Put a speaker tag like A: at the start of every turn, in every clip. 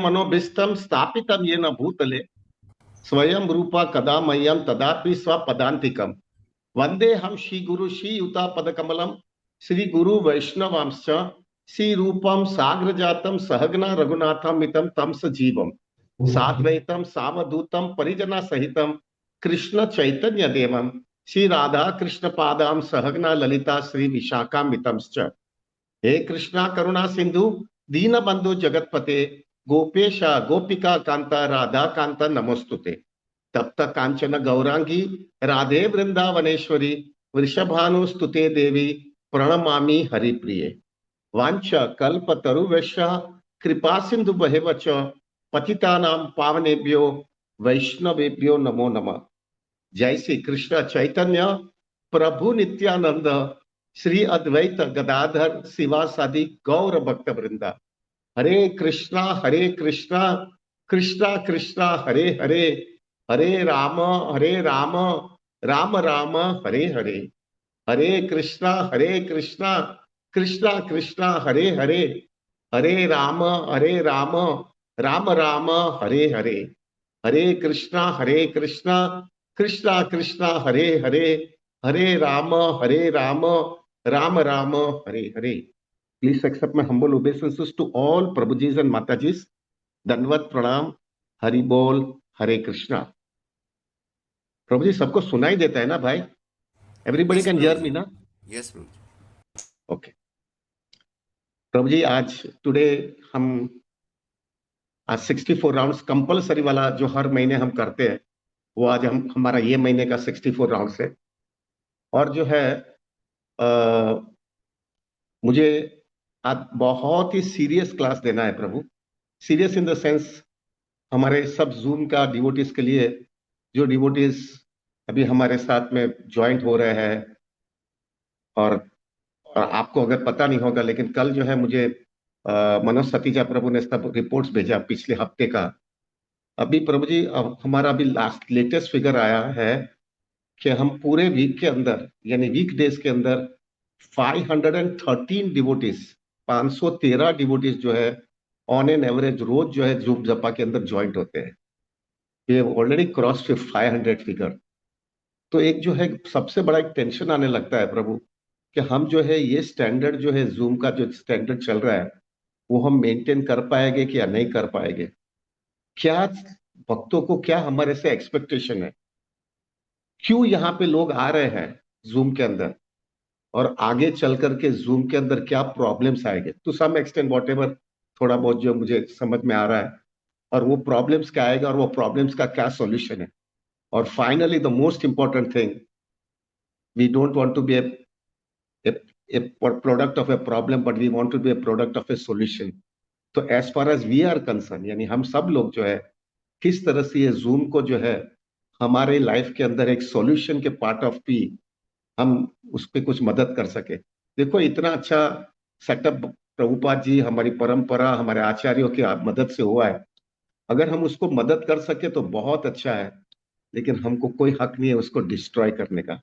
A: मनोभिष्टम स्थापितम येन भूतले स्वयं रूपा कदा मह्यम तदापि स्वपदान्तिकम वंदे हम श्री गुरु श्री युता पद कमलम श्री गुरु वैष्णवांश्च श्री रूपम साग्र जातम सहगना रघुनाथम मितम तम सजीवम साद्वैतम सावधूतम परिजना सहितम कृष्ण चैतन्य देवम श्री राधा कृष्ण पादाम सहगना ललिता श्री विशाखा मितम्श्च। हे कृष्णा करुणा सिंधु दीन बंधु जगतपते गोपेश गोपिका कांता राधा कांता नमोस्तुते। तप्त कांचन गौरांगी राधे वृंदावनेश्वरी वृषभानुस्तुते देवी प्रणमामि हरिप्रिये। वांछ कल्प तरुवैश्य कृपा सिंधु बहेवच पतितानां पावनेभ्यो वैष्णवेभ्यो नमो नमः। जय श्री कृष्ण चैतन्य प्रभु नित्यानंद श्री अद्वैत गदाधर शिवासादि गौर भक्त वृंदा। Hare Krishna Krishna Krishna Hare Hare Hare Ram Ram Ram Hare Hare. Hare Krishna Krishna Krishna Hare Hare Hare Ram Ram Ram Hare Hare. Hare Krishna Krishna Krishna Hare Hare Hare Ram Ram Ram Hare Hare. Please accept my humble obeisances to all Prabhujis and Matajis. दंडवत प्रणाम, हरि बोल, हरे कृष्णा। प्रभु जी सबको सुनाई देता है ना भाई? एवरीबडी कैन हियर मी ना?
B: यस प्रभु।
A: ओके प्रभु जी, आज टुडे हम आज 64 राउंड्स कंपलसरी वाला जो हर महीने हम करते हैं वो आज हमारा ये महीने का 64 राउंड्स है। और जो है मुझे आज बहुत ही सीरियस क्लास देना है प्रभु। सीरियस इन द सेंस हमारे सब जूम का डिवोटीज के लिए, जो डिवोटीज अभी हमारे साथ में ज्वाइंट हो रहे हैं, और आपको अगर पता नहीं होगा लेकिन कल जो है मुझे मनोज सतीजा प्रभु ने सब रिपोर्ट्स भेजा पिछले हफ्ते का। अभी प्रभु जी अब हमारा अभी लेटेस्ट फिगर आया है कि हम पूरे वीक के अंदर यानी वीक डेज के अंदर 513 डिवोटीज 513 डिवोटीज जो है ऑन एन एवरेज रोज जो है जूम जपा के अंदर ज्वाइंट होते हैं। We have already cross 500 figure. तो एक जो है सबसे बड़ा एक टेंशन आने लगता है प्रभु कि हम जो है ये स्टैंडर्ड जो है जूम का जो स्टैंडर्ड चल रहा है वो हम मेंटेन कर पाएंगे कि या नहीं कर पाएंगे। क्या भक्तों को क्या हमारे से एक्सपेक्टेशन है, क्यों यहाँ पे लोग आ रहे हैं जूम के अंदर, और आगे चल करके जूम के अंदर क्या प्रॉब्लम्स आएंगे। To some extent whatever थोड़ा बहुत जो मुझे समझ में आ रहा है, और वो प्रॉब्लम्स क्या आएगा और वो प्रॉब्लम्स का क्या सॉल्यूशन है। और finally the most important thing, we don't want to be a product of a problem but we want to be a product of a solution. तो as far as we are concerned यानी हम सब लोग जो है किस तरह से ये जूम को जो है हमारे लाइफ के अंदर एक सॉल्यूशन के पार्ट ऑफ भी हम उस पर कुछ मदद कर सके। देखो इतना अच्छा सेटअप प्रभुपाद जी, हमारी परंपरा, हमारे आचार्यों की मदद से हुआ है। अगर हम उसको मदद कर सके तो बहुत अच्छा है, लेकिन हमको कोई हक नहीं है उसको डिस्ट्रॉय करने का।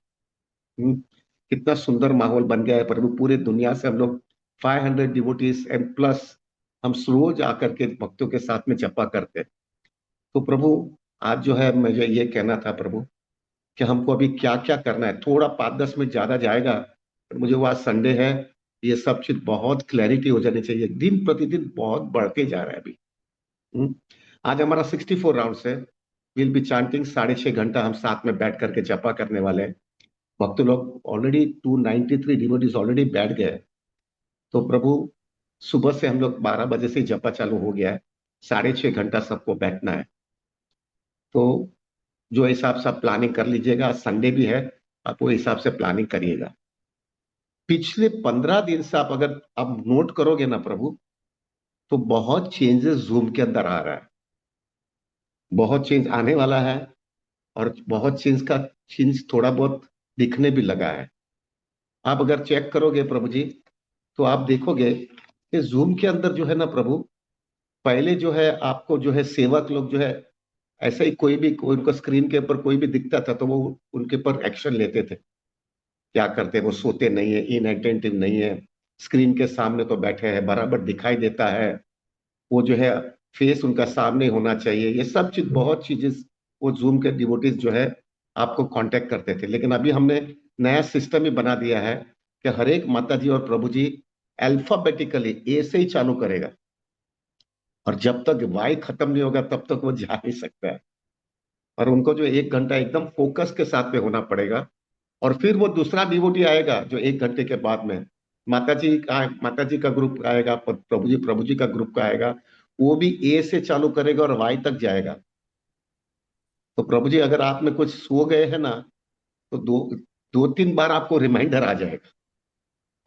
A: कितना सुंदर माहौल बन गया है प्रभु। पूरे दुनिया से हम लोग 500 डिवोटीज एंड प्लस हम रोज आकर के भक्तों के साथ में जपा करते। तो प्रभु आज जो है मुझे ये कहना था प्रभु कि हमको अभी क्या क्या करना है। थोड़ा 5-10 मिनट ज्यादा जाएगा, पर मुझे वो आज संडे है, ये सब चीज बहुत क्लैरिटी हो जानी चाहिए। दिन प्रतिदिन बहुत बढ़ते जा रहा है अभी। आज हमारा 64 राउंड है। विल बी चांटिंग 6.5 घंटा हम साथ में बैठ करके जपा करने वाले हैं। भक्त लोग ऑलरेडी 293 डिवोटीज ऑलरेडी बैठ गए। तो प्रभु सुबह से हम लोग 12 बजे से जपा चालू हो गया है। 6.5 घंटा सबको बैठना है। तो जो हिसाब से आप प्लानिंग कर लीजिएगा, संडे भी है, आप वो हिसाब से प्लानिंग करिएगा। पिछले 15 दिन से आप अगर आप नोट करोगे ना प्रभु, तो बहुत चेंजेस जूम के अंदर आ रहा है, बहुत चेंज आने वाला है, और बहुत चेंज थोड़ा बहुत दिखने भी लगा है। आप अगर चेक करोगे प्रभु जी तो आप देखोगे कि जूम के अंदर जो है ना प्रभु, पहले जो है आपको जो है सेवक लोग जो है ऐसा ही कोई उनको स्क्रीन के ऊपर कोई भी दिखता था तो वो उनके ऊपर एक्शन लेते थे। क्या करते, वो सोते नहीं है, इनअटेंटिव नहीं है, स्क्रीन के सामने तो बैठे हैं, बराबर दिखाई देता है, वो जो है फेस उनका सामने होना चाहिए, ये सब चीज, बहुत चीजें वो जूम के डिवोटीज जो है आपको कांटेक्ट करते थे। लेकिन अभी हमने नया सिस्टम ही बना दिया है कि हर एक माता जी और प्रभु जी अल्फाबेटिकली ए से ही चालू करेगा, और जब तक वाई खत्म नहीं होगा तब तक वो जा नहीं सकता है। और उनको जो 1 घंटा एकदम फोकस के साथ में होना पड़ेगा। और फिर वो दूसरा डिवोटी आएगा जो 1 घंटे के बाद में माता जी का ग्रुप आएगा, प्रभु जी का ग्रुप का आएगा, वो भी ए से चालू करेगा और वाई तक जाएगा। तो प्रभु जी अगर आप में कुछ सो गए हैं ना, तो दो 2-3 बार आपको रिमाइंडर आ जाएगा।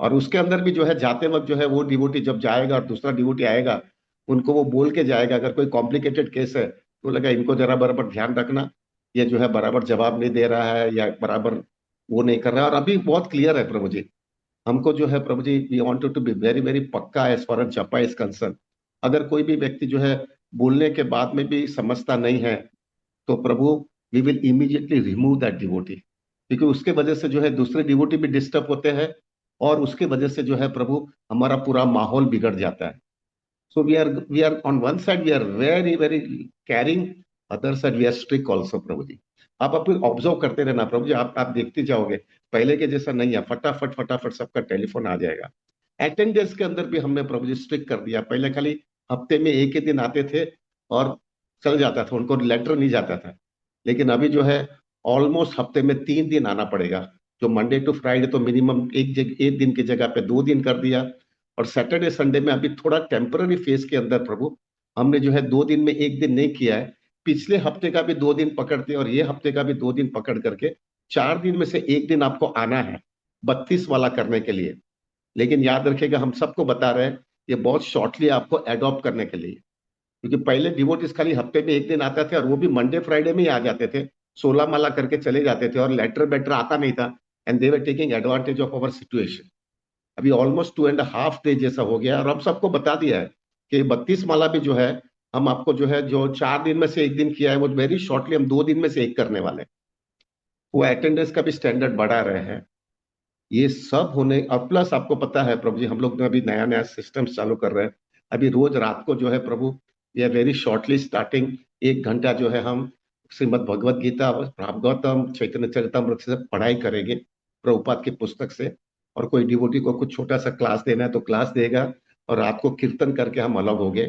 A: और उसके अंदर भी जो है जाते वक्त जो है वो डिवोटी जब जाएगा और दूसरा डिवोटी आएगा, उनको वो बोल के जाएगा, अगर कोई कॉम्प्लिकेटेड केस है तो लगा इनको जरा बराबर ध्यान रखना, ये जो है बराबर जवाब नहीं दे रहा है या बराबर वो नहीं कर रहा है। और अभी बहुत क्लियर है प्रभु जी, हमको जो है प्रभु जी we wanted to be very very pakka as far as japa is concerned. अगर कोई भी व्यक्ति जो है बोलने के बाद में भी समझता नहीं है, तो प्रभु we will immediately remove that devotee, क्योंकि उसके वजह से जो है दूसरे डिवोटी भी डिस्टर्ब होते हैं, और उसके वजह से जो है प्रभु हमारा पूरा माहौल बिगड़ जाता है। So we are on one side we are very very caring, other side we are strict also प्रभु जी। आप अपने ऑब्जर्व करते रहना प्रभु जी, आप देखते जाओगे पहले के जैसा नहीं है, फटाफट फटाफट सबका टेलीफोन आ जाएगा। अटेंडेंस के अंदर भी हमने प्रभु जी स्ट्रिक्ट कर दिया, पहले खाली हफ्ते में एक ही दिन आते थे और चल जाता था, उनको लेटर नहीं जाता था। लेकिन अभी जो है ऑलमोस्ट हफ्ते में 3 दिन आना पड़ेगा, जो मंडे टू फ्राइडे तो मिनिमम एक दिन की जगह पे 2 दिन कर दिया। और सैटरडे संडे में अभी थोड़ा टेम्पररी फेज के अंदर प्रभु हमने जो है 2 दिन में 1 दिन नहीं किया है, पिछले हफ्ते का भी 2 दिन पकड़ते और ये हफ्ते का भी 2 दिन पकड़ करके 4 दिन में से 1 दिन आपको आना है 32 वाला करने के लिए। लेकिन याद रखिएगा हम सबको बता रहे हैं ये बहुत शॉर्टली आपको एडॉप्ट करने के लिए, क्योंकि पहले डिवोटीज खाली हफ्ते में 1 दिन आते थे और वो भी मंडे फ्राइडे में ही आ जाते थे, 16 माला करके चले जाते थे और लेटर बेटर आता नहीं था, and they were taking advantage of our situation. अभी ऑलमोस्ट 2.5 डे जैसा हो गया और हम सबको बता दिया है कि 32 माला भी जो है हम आपको जो है जो 4 दिन में से 1 दिन किया है वो वेरी शॉर्टली हम 2 दिन में से एक करने वाले हैं। वो अटेंडेंस का भी स्टैंडर्ड बढ़ा रहे हैं। ये सब होने और प्लस आपको पता है प्रभु जी हम लोग ने अभी नया नया सिस्टम चालू कर रहे हैं। अभी रोज रात को जो है प्रभु ये वेरी शॉर्टली स्टार्टिंग 1 घंटा जो है हम श्रीमद् भगवत गीता, भागवतम, चैतन्य चरितमृत से पढ़ाई करेंगे प्रभुपाद की पुस्तक से। और कोई डिवोटी को कुछ छोटा सा क्लास देना है तो क्लास देगा, और रात को कीर्तन करके हम अलग हो गए,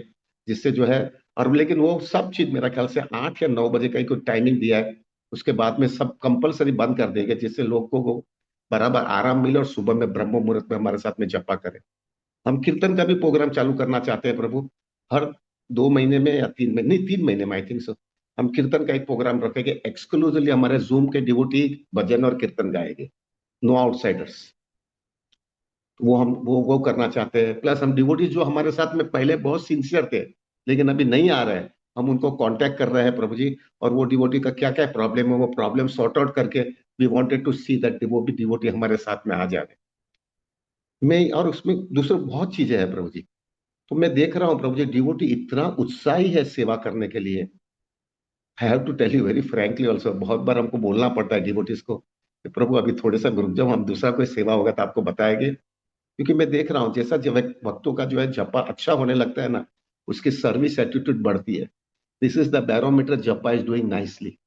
A: जिससे जो है। और लेकिन वो सब चीज मेरा ख्याल से 8 या 9 बजे का ही कोई टाइमिंग दिया है, उसके बाद में सब कंपलसरी बंद कर देंगे, जिससे लोग को बराबर आराम मिले और सुबह में ब्रह्म मुहूर्त में हमारे साथ में जपा करें। हम कीर्तन का भी प्रोग्राम चालू करना चाहते हैं प्रभु, हर 2 महीने में या 3 महीने, नहीं 3 महीने में आई थिंक सो, हम कीर्तन का एक प्रोग्राम रखेंगे एक्सक्लूसिवली, हमारे जूम के डिवोटी भजन और कीर्तन गाएंगे, नो आउटसाइडर्स। वो हम वो करना चाहते हैं। प्लस हम डिवोटी जो हमारे साथ में पहले बहुत सिंसियर थे लेकिन अभी नहीं आ रहे हैं, हम उनको कांटेक्ट कर रहे हैं प्रभु जी, और वो डिवोटी का क्या क्या प्रॉब्लम है वो प्रॉब्लम सॉर्ट आउट करके we wanted to see that वो भी डिवोटी हमारे साथ में आ जाए। मैं और उसमें दूसरे बहुत चीजें हैं प्रभु जी। तो मैं देख रहा हूँ प्रभु जी डिवोटी इतना उत्साही है सेवा करने के लिए। I have to tell you very frankly also, बहुत बार हमको बोलना पड़ता है डिवोटीज को कि प्रभु अभी थोड़े सा रुक जाओ, हम दूसरा कोई सेवा होगा तो आपको बताएंगे। क्योंकि मैं देख रहा हूँ जैसा जब एक भक्तों का जो है जपा अच्छा होने लगता है ना, उसकी सर्विस एटीट्यूड बढ़ती है। दिस इज द बैरोमीटर जपा इज डूइंग नाइसली।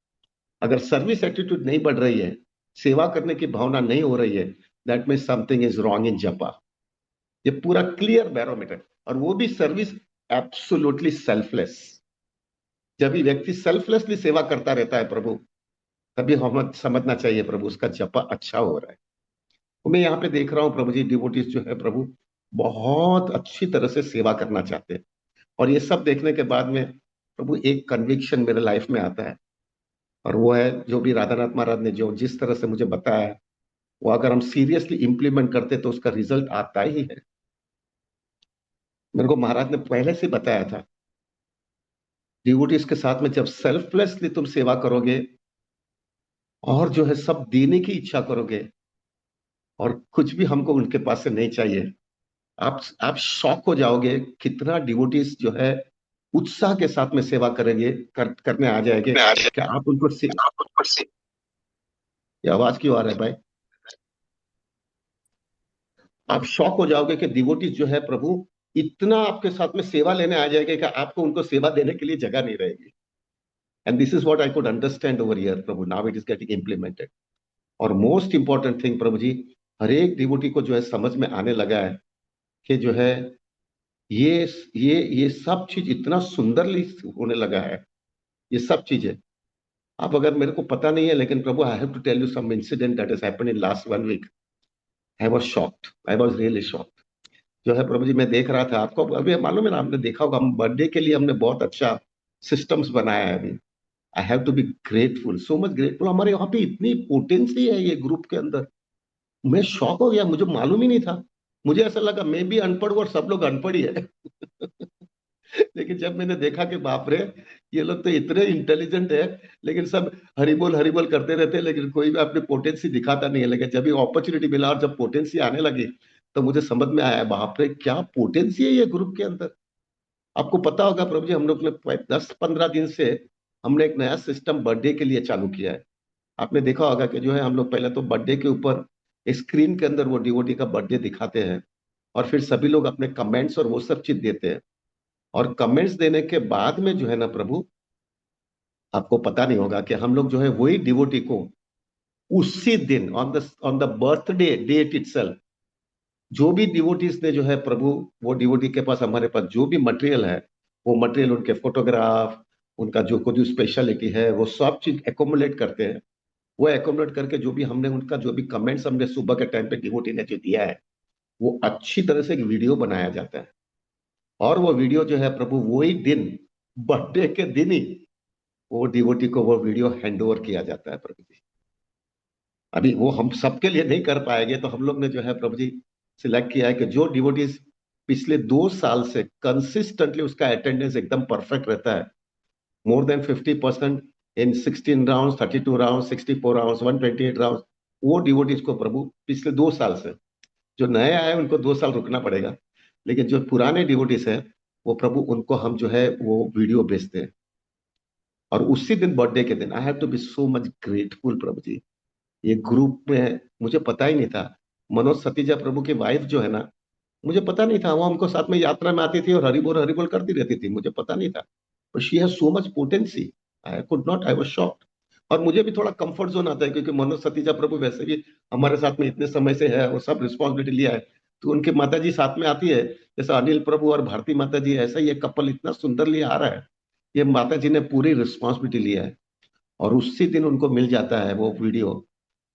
A: अगर सर्विस एटीट्यूड नहीं बढ़ रही है, सेवा करने की भावना नहीं हो रही है, that means something is wrong in जपा। ये पूरा क्लियर बैरोमीटर। और वो भी सर्विस एब्सोल्युटली सेल्फलेस। जब भी व्यक्ति सेल्फलेसली सेवा करता रहता है प्रभु, तभी हमें समझना चाहिए प्रभु उसका जपा अच्छा हो रहा है। तो मैं यहाँ पे देख रहा हूँ प्रभु जी डिवोटीज जो है प्रभु बहुत अच्छी तरह से सेवा करना चाहते हैं। और ये सब देखने के बाद में प्रभु एक कन्विक्शन मेरे लाइफ में आता है, और वो है जो भी राधानाथ महाराज ने जो जिस तरह से मुझे बताया है, वो अगर हम सीरियसली इंप्लीमेंट करते तो उसका रिजल्ट आता ही है। मेरे को महाराज ने पहले से बताया था, डिवोटीज के साथ में जब सेल्फलेसली तुम सेवा करोगे और जो है सब देने की इच्छा करोगे और कुछ भी हमको उनके पास से नहीं चाहिए, आप शॉक हो जाओगे कितना डिवोटीज जो है उत्साह के साथ में सेवा करेंगे, करने आ जाएंगे। क्या आप उनको ये आवाज क्यों आ रहा है भाई? आप शॉक हो जाओगे कि डिवोटीज जो है प्रभु इतना आपके साथ में सेवा लेने आ जाएगा कि आपको उनको सेवा देने के लिए जगह नहीं रहेगी। And this is what I could understand over here Prabhu, now it is getting implemented. और मोस्ट इंपॉर्टेंट थिंग प्रभु जी, हर एक डिवोटी को जो है समझ में आने लगा है कि जो है ये ये सब चीज इतना सुंदरली होने लगा है, ये सब चीजें। आप अगर, मेरे को पता नहीं है, लेकिन प्रभु I have to tell you some incident that has happened in last 1 week. I was shocked, I was really shocked. जो है प्रभु जी, मैं देख रहा था, आपको अभी मालूम है ना, आपने देखा होगा, हम बर्थडे के लिए हमने बहुत अच्छा सिस्टम्स बनाया है अभी। I have to be grateful, so much grateful. हमारे यहाँ पे इतनी पोटेंसी है ये ग्रुप के अंदर। मैं शॉक हो गया, मुझे मालूम ही नहीं था। मुझे ऐसा लगा मैं भी अनपढ़ हूं और सब लोग अनपढ़ ही है। लेकिन जब मैंने देखा कि बाप रे, ये लोग तो इतने इंटेलिजेंट है, लेकिन सब हरी बोल करते रहते हैं, लेकिन कोई भी अपनी पोटेंसी दिखाता नहीं है। लेकिन जब ये अपॉर्चुनिटी मिला और जब पोटेंसी आने लगी, तो मुझे समझ में आया, बाप रे क्या पोटेंसी है ये ग्रुप के अंदर। आपको पता होगा प्रभु जी, हम लोग ने 10-15 दिन से हमने एक नया सिस्टम बर्थडे के लिए चालू किया है। आपने देखा होगा कि जो है, हम लोग पहले तो बर्थडे के ऊपर स्क्रीन के अंदर वो डिवोटी का बर्थडे दिखाते हैं, और फिर सभी लोग अपने कमेंट्स और वो सब चीज देते हैं। और कमेंट्स देने के बाद में जो है ना प्रभु, आपको पता नहीं होगा कि हम लोग जो है वही डिवोटी को उसी दिन on the birthday date itself, जो भी डिवोटीज ने जो है प्रभु, वो डिवोटी के पास, हमारे पास जो भी मटेरियल है, वो मटेरियल, उनके फोटोग्राफ, उनका जो कुछ स्पेशलिटी है, वो सब चीज एकोमुलेट करते हैं। वो एकोमुलेट करके जो भी हमने, उनका जो भी कमेंट्स हमने सुबह के टाइम पे डिवोटी ने जो दिया है, वो अच्छी तरह से एक वीडियो बनाया जाता है। और वो वीडियो जो है प्रभु, वही दिन, बर्थडे के दिन ही, वो डिवोटी को वो वीडियो हैंड ओवर किया जाता है प्रभु जी। अभी वो हम सबके लिए नहीं कर पाएंगे, तो हम लोग ने जो है प्रभु जी सिलेक्ट किया है कि जो डिवोटीज पिछले 2 साल से कंसिस्टेंटली उसका अटेंडेंस एकदम परफेक्ट रहता है, मोर देन 50% इन 16 राउंड, 32 राउंड, 64 राउंड, 128 राउंड, वो डिवोटीज को प्रभु पिछले 2 साल से, जो नए आए उनको 2 साल रुकना पड़ेगा, लेकिन जो पुराने डिवोटीज है, वो प्रभु उनको हम जो है वो वीडियो भेजते हैं। और उसी दिन, बर्थडे के दिन, I have to be so much grateful प्रभु जी। ये ग्रुप में मुझे पता ही नहीं था, मनोज सतीजा प्रभु की वाइफ जो है ना, मुझे पता नहीं था, वो हमको साथ में यात्रा में आती थी और हरी बोल करती रहती थी, मुझे पता नहीं था। But she has so much potency, I could not, I was shocked. और मुझे भी थोड़ा कंफर्ट जोन आता है, क्योंकि मनोज सतीजा प्रभु वैसे भी हमारे साथ में इतने समय से है, वो सब रिस्पॉन्सिबिलिटी लिया है। तो उनकी माता जी साथ में आती है, जैसे अनिल प्रभु और भारती माता जी, ऐसा ये कपल इतना सुंदर लिए आ रहा है, ये माता जी ने पूरी रिस्पॉन्सिबिलिटी लिया है। और उसी दिन उनको मिल जाता है वो वीडियो।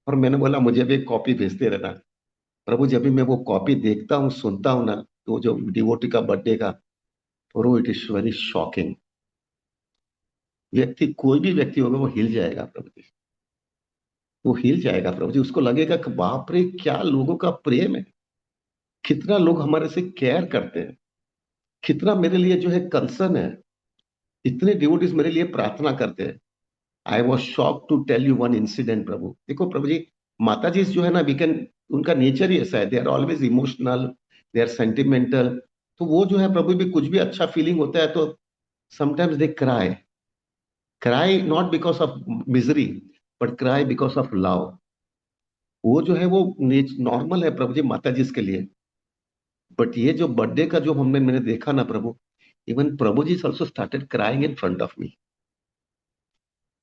A: और मैंने बोला मुझे भी एक कॉपी भेजते रहना। प्रभु, जब भी मैं वो कॉपी देखता हूँ, सुनता हूँ ना, तो जो डिवोटी का बर्थडे का, प्रभु इट इज वेरी शॉकिंग। व्यक्ति, कोई भी व्यक्ति होगा, वो हिल जाएगा प्रभु जी, वो हिल जाएगा प्रभु जी। उसको लगेगा कि बाप रे क्या लोगों का प्रेम है, कितना लोग हमारे से केयर करते हैं, कितना मेरे लिए जो है कंसर्न है, इतने डिवोटीज मेरे लिए प्रार्थना करते हैं। I was shock to tell you one incident प्रभु। देखो प्रभु जी, माता जी जो है ना, वी कैन, उनका नेचर ही ऐसा है, they are always emotional, they are sentimental. तो वो जो है प्रभु भी, कुछ भी अच्छा फीलिंग होता है तो sometimes they cry, cry not because of misery, but cry because of love. वो जो है वो नॉर्मल है प्रभु जी माता जी के लिए। बट ये जो बर्थडे का जो मैंने देखा ना प्रभु, इवन प्रभु जी also started crying in front of me.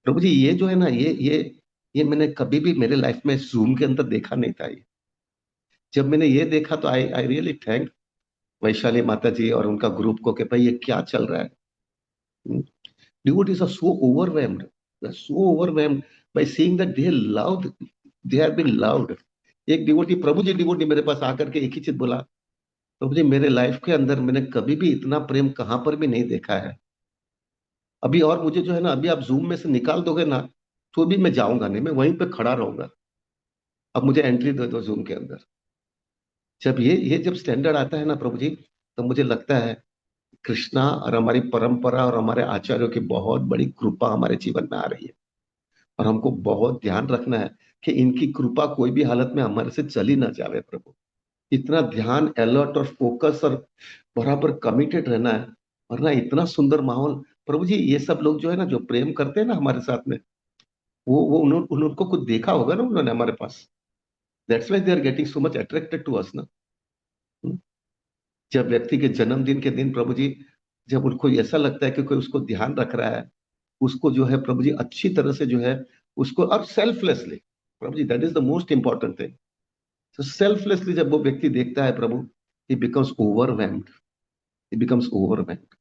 A: प्रभु जी ये जो है ना, ये मैंने कभी भी मेरे लाइफ में जूम के अंदर देखा नहीं था ये। जब मैंने ये देखा तो आई आई रियली थैंक वैशाली माता जी और उनका ग्रुप को, कि भाई ये क्या चल रहा है। Devotees are so overwhelmed. They're so overwhelmed by seeing that they loved, they have been loved. एक डिवोटी, प्रभु जी डिवोटी मेरे पास आकर के एक ही चीज बोला, प्रभु जी मेरे लाइफ के अंदर मैंने कभी भी इतना प्रेम कहां पर भी नहीं देखा है। अभी और मुझे जो है ना, अभी आप जूम में से निकाल दोगे ना, तो भी मैं जाऊंगा नहीं, मैं वहीं पे खड़ा रहूंगा। अब मुझे एंट्री दे दो जूम के अंदर। जब ये जब स्टैंडर्ड आता है ना प्रभु जी, तो मुझे लगता है कृष्णा और हमारी परंपरा और हमारे आचार्यों की बहुत बड़ी कृपा हमारे जीवन में आ रही है। और हमको बहुत ध्यान रखना है कि इनकी कृपा कोई भी हालत में हमारे से चली ना जावे प्रभु। इतना ध्यान, अलर्ट और फोकस और बराबर कमिटेड रहना है, वरना इतना सुंदर माहौल। प्रभु जी ये सब लोग जो है ना, जो प्रेम करते हैं ना हमारे साथ में, वो उनको कुछ देखा होगा ना उन्होंने हमारे पास। That's why they are getting so much attracted to us ना। जब व्यक्ति के जन्मदिन के दिन प्रभु जी, जब उनको ऐसा लगता है कि कोई उसको ध्यान रख रहा है, उसको जो है प्रभु जी अच्छी तरह से जो है उसको, और सेल्फलेसली, प्रभु जी that is the most important thing. तो सेल्फलेसली जब वो व्यक्ति देखता है प्रभु, he becomes overwhelmed, he becomes overwhelmed.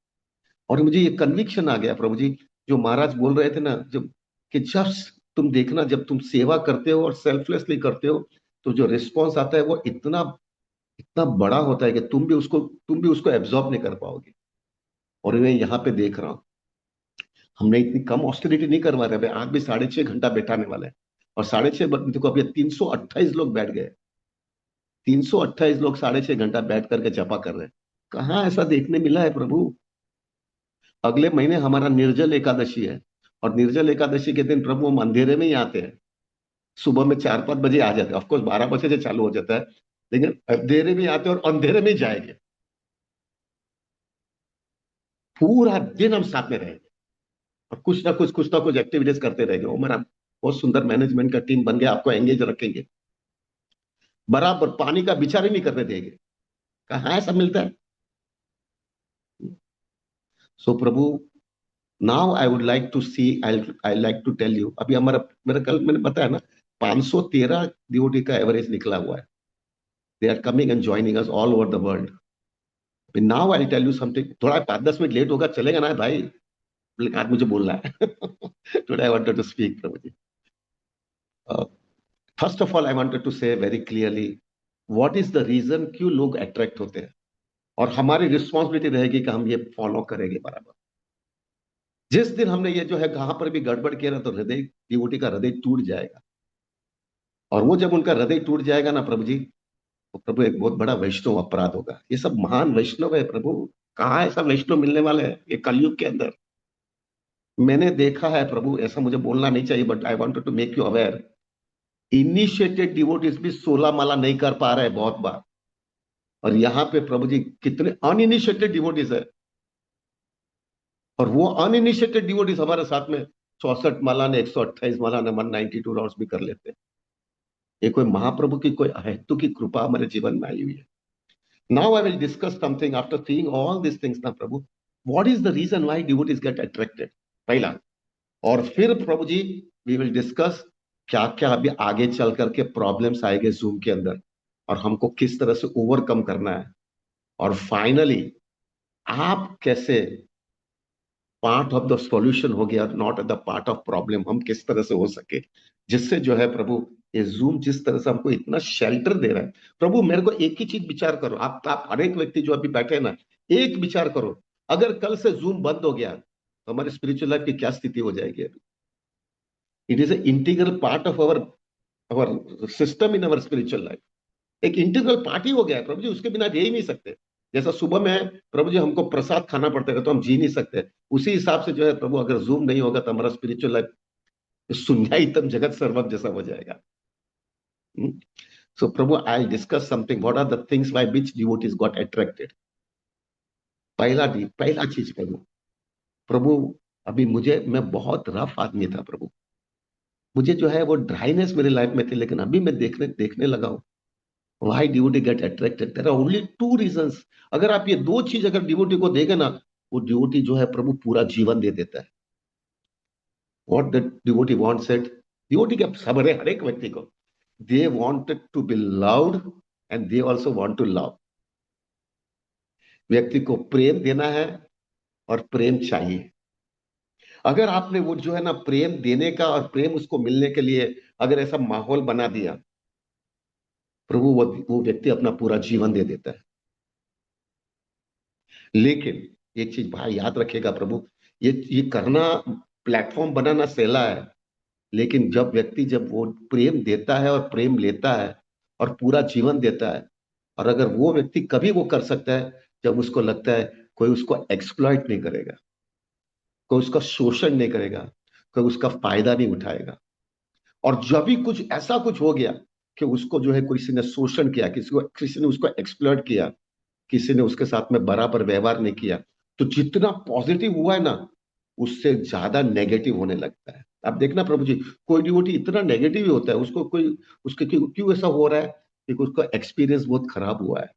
A: और मुझे ये कन्विक्शन आ गया प्रभु जी, जो महाराज बोल रहे थे ना, जब कि जब तुम देखना, जब तुम सेवा करते हो और सेल्फलेसली करते हो, तो जो रिस्पॉन्स आता है वो इतना इतना बड़ा होता है कि तुम भी उसको एब्जॉर्ब नहीं कर पाओगे। और मैं यहाँ पे देख रहा हूँ, हमने इतनी कम ऑस्टेरिटी नहीं करवा रहे, आज भी 6.5 घंटा बैठाने वाले हैं। और 6.5, देखो अभी 328 लोग बैठ गए, 328 लोग 6.5 घंटा बैठ करके जपा कर रहे हैं। कहाँ ऐसा देखने मिला है प्रभु। अगले महीने हमारा निर्जल एकादशी है, और निर्जल एकादशी के दिन प्रभु हम अंधेरे में ही आते हैं। सुबह में 4-5 बजे आ जाते हैं, ऑफकोर्स 12 बजे से चालू हो जाता है, लेकिन अंधेरे में आते हैं और अंधेरे में ही जाएंगे। पूरा दिन हम साथ में रहेंगे, और कुछ ना कुछ एक्टिविटीज करते रहेंगे। वो हमारा बहुत सुंदर मैनेजमेंट का टीम बन गया, आपको एंगेज रखेंगे, बराबर पानी का विचार ही नहीं करने देंगे। कहाँ ऐसा मिलता है। सो प्रभु, now I would like to see, I like to tell you, अभी हमारा, मेरा कल मैंने बताया ना, 513 डीओटी का एवरेज निकला हुआ है। They are coming and joining us all over the world. Now I tell you something, थोड़ा 5-10 मिनट लेट होगा चलेगा ना भाई, लेकिन आज मुझे बोलना है। Today I wanted to speak प्रभु जी। First of all I wanted to say very clearly, what is the reason क्यों लोग अट्रैक्ट होते हैं, और हमारी रिस्पॉन्सिबिलिटी रहेगी कि हम ये फॉलो करेंगे बराबर। जिस दिन हमने ये जो है कहां पर भी गड़बड़ किया ना, तो हृदय, डिवोटी का हृदय टूट जाएगा। और वो जब उनका हृदय टूट जाएगा ना प्रभु जी, तो प्रभु एक बहुत बड़ा वैष्णव अपराध होगा। ये सब महान वैष्णव है प्रभु, कहाँ ऐसा वैष्णव मिलने वाले हैं ये कलयुग के अंदर। मैंने देखा है प्रभु, ऐसा मुझे बोलना नहीं चाहिए, but I wanted to make you aware, initiated devotees भी 16 माला नहीं कर पा रहे हैं बहुत बार। और यहाँ पे प्रभु जी कितने अनइनिशिएटेड डिवोटीज है, और वो अनइनिशिएटेड डिवोटीज हमारे साथ में 64 माला ने, 128 माला ने, 192 राउंड्स भी कर लेते हैं। ये कोई महाप्रभु की कोई अहेतु की कृपा हमारे जीवन में आई हुई है। Now I will discuss something after seeing all this things ना प्रभु, what is the reason why devotees get attracted, पहला। और फिर प्रभु जी वी विल डिस्कस क्या क्या अभी आगे चल करके प्रॉब्लम्स आएंगे जूम के अंदर, और हमको किस तरह से ओवरकम करना है। और फाइनली आप कैसे पार्ट ऑफ द सॉल्यूशन हो गया, not the part of problem, हम किस तरह से हो सके, जिससे जो है प्रभु, ये जूम जिस तरह से हमको इतना शेल्टर दे रहा है प्रभु। मेरे को एक ही चीज विचार करो, आप हर एक व्यक्ति जो अभी बैठे हैं ना, एक विचार करो, अगर कल से जूम बंद हो गया तो हमारे स्पिरिचुअल लाइफ की क्या स्थिति हो जाएगी अभी। It is a integral part of our our system in our spiritual life. एक इंटीग्रल पार्ट ही हो गया है प्रभु जी, उसके बिना रह ही नहीं सकते। जैसा सुबह में प्रभु जी हमको प्रसाद खाना पड़ता है तो हम जी नहीं सकते, उसी हिसाब से जो है प्रभु, अगर जूम नहीं होगा तो हमारा स्पिरिचुअल लाइफ शून्यातम जगत सर्वम जैसा हो जाएगा। सो प्रभु, I discuss something, what are the things by which devotees got attracted. पहला चीज प्रभु, प्रभु अभी मैं बहुत रफ आदमी था प्रभु, मुझे जो है वो ड्राइनेस मेरी लाइफ में थी, लेकिन अभी मैं देखने देखने लगा हूं why devotee get attracted, there are only two reasons. अगर आप ये दो चीज अगर डिवोटी को देंगे ना, वो डिवोटी जो है प्रभु पूरा जीवन दे देता है। What the devotee wants it, devotee के सब हर एक व्यक्ति को, they wanted to be loved and they also want to love. व्यक्ति को प्रेम देना है और प्रेम चाहिए। अगर आपने वो जो है ना प्रेम देने का और प्रेम उसको मिलने के लिए अगर ऐसा माहौल बना दिया प्रभु, वो व्यक्ति अपना पूरा जीवन दे देता है। लेकिन एक चीज भाई याद रखेगा प्रभु, ये करना, प्लेटफॉर्म बनाना सहला है, लेकिन जब वो प्रेम देता है और प्रेम लेता है और पूरा जीवन देता है, और अगर वो व्यक्ति कभी वो कर सकता है जब उसको लगता है कोई उसको एक्सप्लॉइट नहीं करेगा, कोई उसका शोषण नहीं करेगा, कोई उसका फायदा नहीं उठाएगा। और जब भी कुछ ऐसा कुछ हो गया कि उसको जो है किसी ने शोषण किया, किसी ने उसको एक्सप्लॉइट किया, किसी ने उसके साथ में बराबर व्यवहार नहीं किया, तो जितना पॉजिटिव हुआ है ना, उससे ज्यादा नेगेटिव होने लगता है। आप देखना प्रभु जी, कोई डिवोटी इतना नेगेटिव ही होता है, उसको कोई, उसके क्यों क्यों ऐसा हो रहा है, क्योंकि उसका एक्सपीरियंस बहुत खराब हुआ है।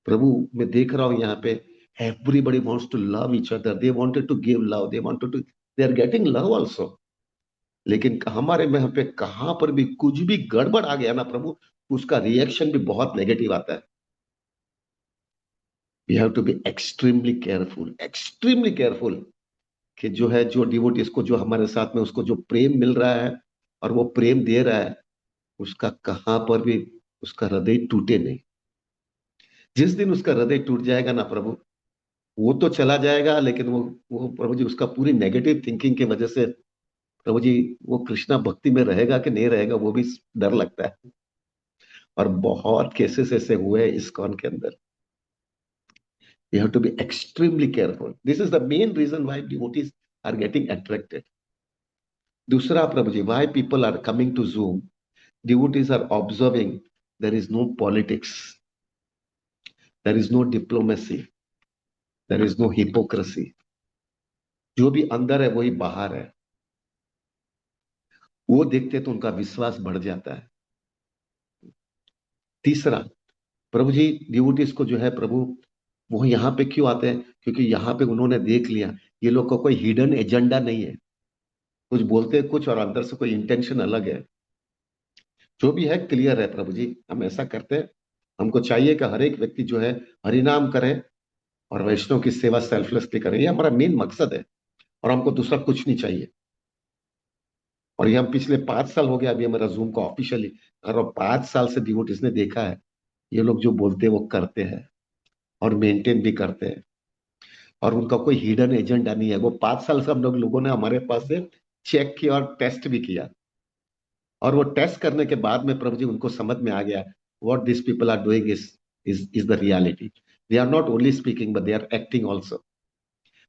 A: प्रभु मैं देख रहा हूं यहाँ पे everybody wants to love each other, they wanted to give love, they wanted to, they are getting love also. लेकिन हमारे में यहाँ पे कहां पर भी कुछ भी गड़बड़ आ गया ना प्रभु, उसका रिएक्शन भी बहुत नेगेटिव आता है। We have to be extremely careful कि जो है, जो डिवोटीज को, जो हमारे साथ में उसको जो प्रेम मिल रहा है और वो प्रेम दे रहा है, उसका कहां पर भी उसका हृदय टूटे नहीं। जिस दिन उसका हृदय टूट जाएगा ना प्रभु, वो तो चला जाएगा, लेकिन वो प्रभु जी उसका पूरी नेगेटिव थिंकिंग की वजह से प्रभु जी वो कृष्णा भक्ति में रहेगा कि नहीं रहेगा, वो भी डर लगता है। और बहुत केसेस ऐसे हुए हैं इस्कॉन के अंदर। You have to be extremely careful. This is the main reason why devotees are getting attracted. दूसरा प्रभु जी, why people are coming to Zoom? Devotees are observing there is no politics, there is no diplomacy, there is no hypocrisy. जो भी अंदर है वही बाहर है। वो देखते तो उनका विश्वास बढ़ जाता है। तीसरा प्रभु जी, डिवोटीज को जो है प्रभु, वो यहाँ पे क्यों आते हैं? क्योंकि यहाँ पे उन्होंने देख लिया ये लोग का कोई हिडन एजेंडा नहीं है। कुछ बोलते हैं कुछ और अंदर से कोई इंटेंशन अलग है। जो भी है क्लियर है प्रभु जी, हम ऐसा करते हैं। हमको चाहिए कि हर एक व्यक्ति जो है हरिनाम करे और वैष्णव की सेवा सेल्फलेसली करे, ये हमारा मेन मकसद है। और हमको दूसरा कुछ नहीं चाहिए। और ये हम पिछले 5 साल हो गया अभी हमारा जूम का ऑफिशियली, और 5 साल से डिवोटीज ने देखा है ये लोग जो बोलते हैं वो करते हैं और मेंटेन भी करते हैं। और उनका कोई हिडन एजेंडा नहीं है। वो 5 साल से हम लोगों ने हमारे पास से चेक किया और टेस्ट भी किया। और वो टेस्ट करने के बाद में प्रभु जी उनको समझ में आ गया what this people are doing is the reality. They are not only speaking but they are acting also.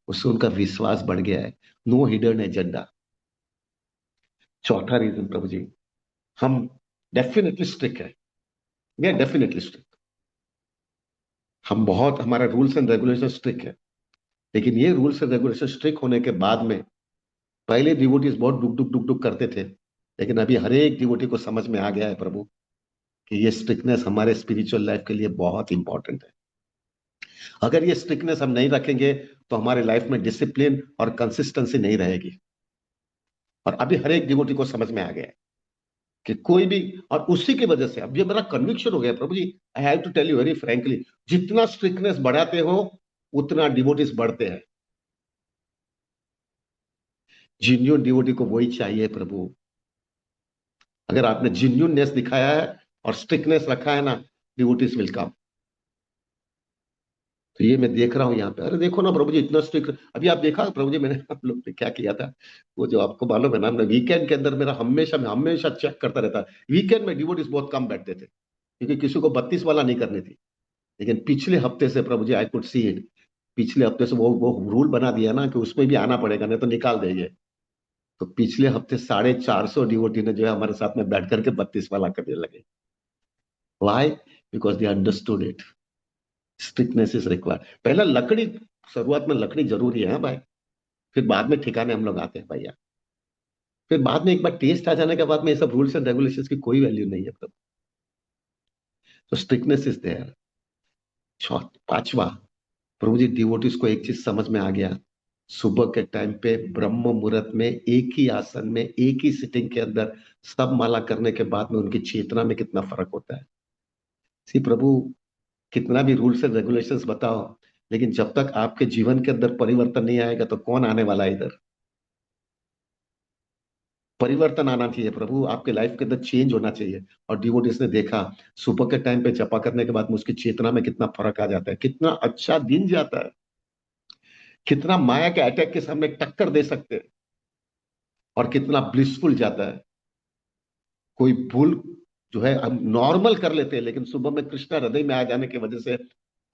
A: उससे उनका विश्वास बढ़ गया है। No hidden agenda. चौथा रीजन प्रभु जी, हम डेफिनेटली स्ट्रिक्ट है। We are definitely strict. हम बहुत, हमारा रूल्स एंड रेगुलेशन स्ट्रिक्ट है। लेकिन ये रूल्स एंड रेगुलेशन स्ट्रिक्ट होने के बाद में पहले डिवोटीज बहुत डुक डुक डुक डुक करते थे, लेकिन अभी हर एक डिवोटी को समझ में आ गया है प्रभु कि ये स्ट्रिक्टनेस हमारे स्पिरिचुअल लाइफ के लिए बहुत इंपॉर्टेंट है। अगर ये स्ट्रिक्टनेस हम नहीं रखेंगे तो हमारे लाइफ में डिसिप्लिन और कंसिस्टेंसी नहीं रहेगी। और अभी हर एक डिवोटी को समझ में आ गया है कि कोई भी, और उसी की वजह से अब ये मेरा कन्विक्शन हो गया प्रभु जी, I have to tell you very frankly, जितना स्ट्रिक्टनेस बढ़ाते हो उतना डिवोटीज बढ़ते हैं। जिन्यून डिवोटी को वही चाहिए प्रभु। अगर आपने जिन्यूननेस दिखाया है और स्ट्रिक्टनेस रखा है ना, डिवोटीज विल कम। तो ये मैं देख रहा हूं यहाँ पे। अरे देखो ना प्रभु जी इतना स्ट्रिक्ट, अभी आप देखा प्रभु जी मैंने आप लोग ने क्या किया था? वो जो आपको मालूम है ना, मैं वीकेंड के अंदर मेरा हमेशा, मैं हमेशा चेक करता रहता। वीकेंड में डिवोटीज बहुत कम बैठते थे क्योंकि किसी को 32 वाला नहीं करनी थी। लेकिन पिछले हफ्ते से प्रभु जी आई कुड सी इट। पिछले हफ्ते से वो रूल बना दिया ना कि उसमें भी आना पड़ेगा, नहीं तो निकाल देंगे। तो पिछले हफ्ते 450 डिवोटी ने जो है हमारे साथ में बैठ करके 32 वाला करने लगे। Why? Because they understood it. Strictness is required. पहला लकड़ी, शुरुआत में लकड़ी जरूरी है, हाँ भाई। फिर बाद में ठिकाने हम लोग आते हैं भैया। फिर बाद में एक बार टेस्ट आ जाने के बाद में ये सब रूल्स एंड रेगुलेशंस की कोई वैल्यू नहीं है प्रभु। तो स्ट्रिक्टनेस इज देयर। पांचवा प्रभु जी, डिवोटीज को एक चीज समझ में आ गया। सुबह के टाइम पे ब्रह्म मुहूर्त में एक ही आसन में एक ही सिटिंग के अंदर सब माला करने के बाद में उनकी चेतना में कितना फर्क होता है। सी प्रभु, कितना भी रूल्स एंड रेगुलेशंस बताओ, लेकिन जब तक आपके जीवन के अंदर परिवर्तन नहीं आएगा तो कौन आने वाला है इधर? परिवर्तन आना चाहिए प्रभु, आपके लाइफ के अंदर चेंज होना चाहिए। और डिवोटीज ने देखा सुबह के टाइम पे जपा करने के बाद में उसकी चेतना में कितना फर्क आ जाता है, कितना अच्छा दिन जाता है, कितना माया के अटैक के सामने टक्कर दे सकते हैं और कितना ब्लिसफुल जाता है। कोई भूल जो है हम नॉर्मल कर लेते हैं, लेकिन सुबह में कृष्णा हृदय में आ जाने की वजह से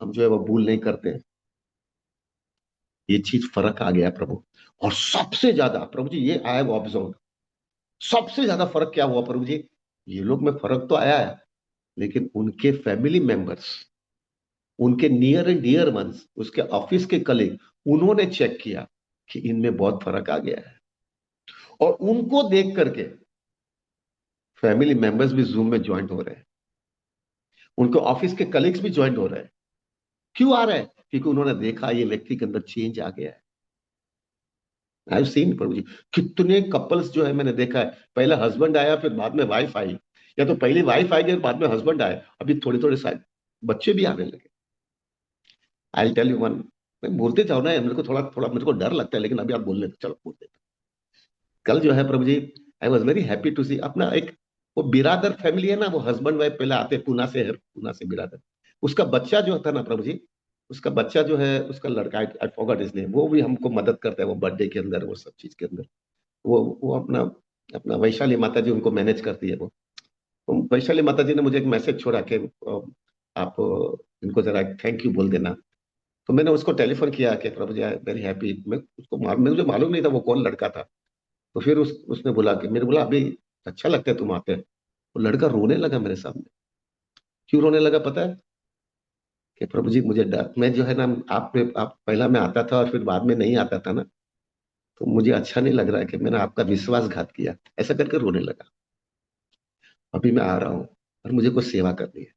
A: हम जो है वो भूल नहीं करते हैं। ये चीज फर्क आ गया प्रभु। और सबसे ज्यादा प्रभु जी, ये आई हैव ऑब्जर्व, सबसे ज्यादा फर्क क्या हुआ प्रभु जी? ये लोग में फर्क तो आया है, लेकिन उनके फैमिली मेंबर्स, उनके नियर एंड डियर वंस, उसके ऑफिस के कलीग, उन्होंने चेक किया कि इनमें बहुत फर्क आ गया है। और उनको देख करके फैमिली मेंबर्स भी जूम में ज्वाइंट हो रहे हैं, उनके ऑफिस के कलीग्स भी ज्वाइंट हो रहे हैं। क्यों आ रहा है? क्योंकि उन्होंने देखा ये व्यक्ति के अंदर चेंज आ गया है। आई हैव सीन प्रभु जी, कितने कपल्स जो है मैंने देखा है, पहले हस्बैंड आया फिर बाद में वाइफ आई, या तो पहली वाइफ आई और बाद में हस्बैंड आए, अभी थोड़े थोड़े शायद बच्चे भी आने लगे। आई टेल यू वन, मैं बोलते जाओ ना, मेरे को थोड़ा थोड़ा मेरे को डर लगता है, लेकिन अभी आप बोल लेते, चलो बोल देते। कल जो है प्रभु जी, I was very happy to see अपना एक, वो बिरादर फैमिली है ना, वो हस्बैंड वाइफ पहले आते पूना से है, पूना से बिरादर, उसका बच्चा जो था ना प्रभु जी, उसका बच्चा जो है, उसका लड़का, आई फॉरगॉट हिज नेम, वो भी हमको मदद करता है, वो बर्थडे के अंदर, वो सब चीज के अंदर, वो अपना अपना वैशाली माता जी उनको मैनेज करती है वो। तो वैशाली माता जी ने मुझे एक मैसेज छोड़ा कि आप इनको जरा थैंक यू बोल देना। तो मैंने उसको टेलीफोन किया कि प्रभु जी, आई वेरी हैप्पी, मैं उसको मुझे मालूम नहीं था वो कौन लड़का था। तो फिर उसने बोला कि, मेरे बोला अभी अच्छा लगता है तुम आते हैं। वो लड़का रोने लगा मेरे सामने। क्यों रोने लगा पता है? कि प्रभु जी मुझे डर, मैं जो है ना, आप पहला मैं आता था और फिर बाद में नहीं आता था ना, तो मुझे अच्छा नहीं लग रहा है कि मैंने आपका विश्वासघात किया, ऐसा करके रोने लगा। अभी मैं आ रहा हूँ और मुझे कुछ सेवा करनी है।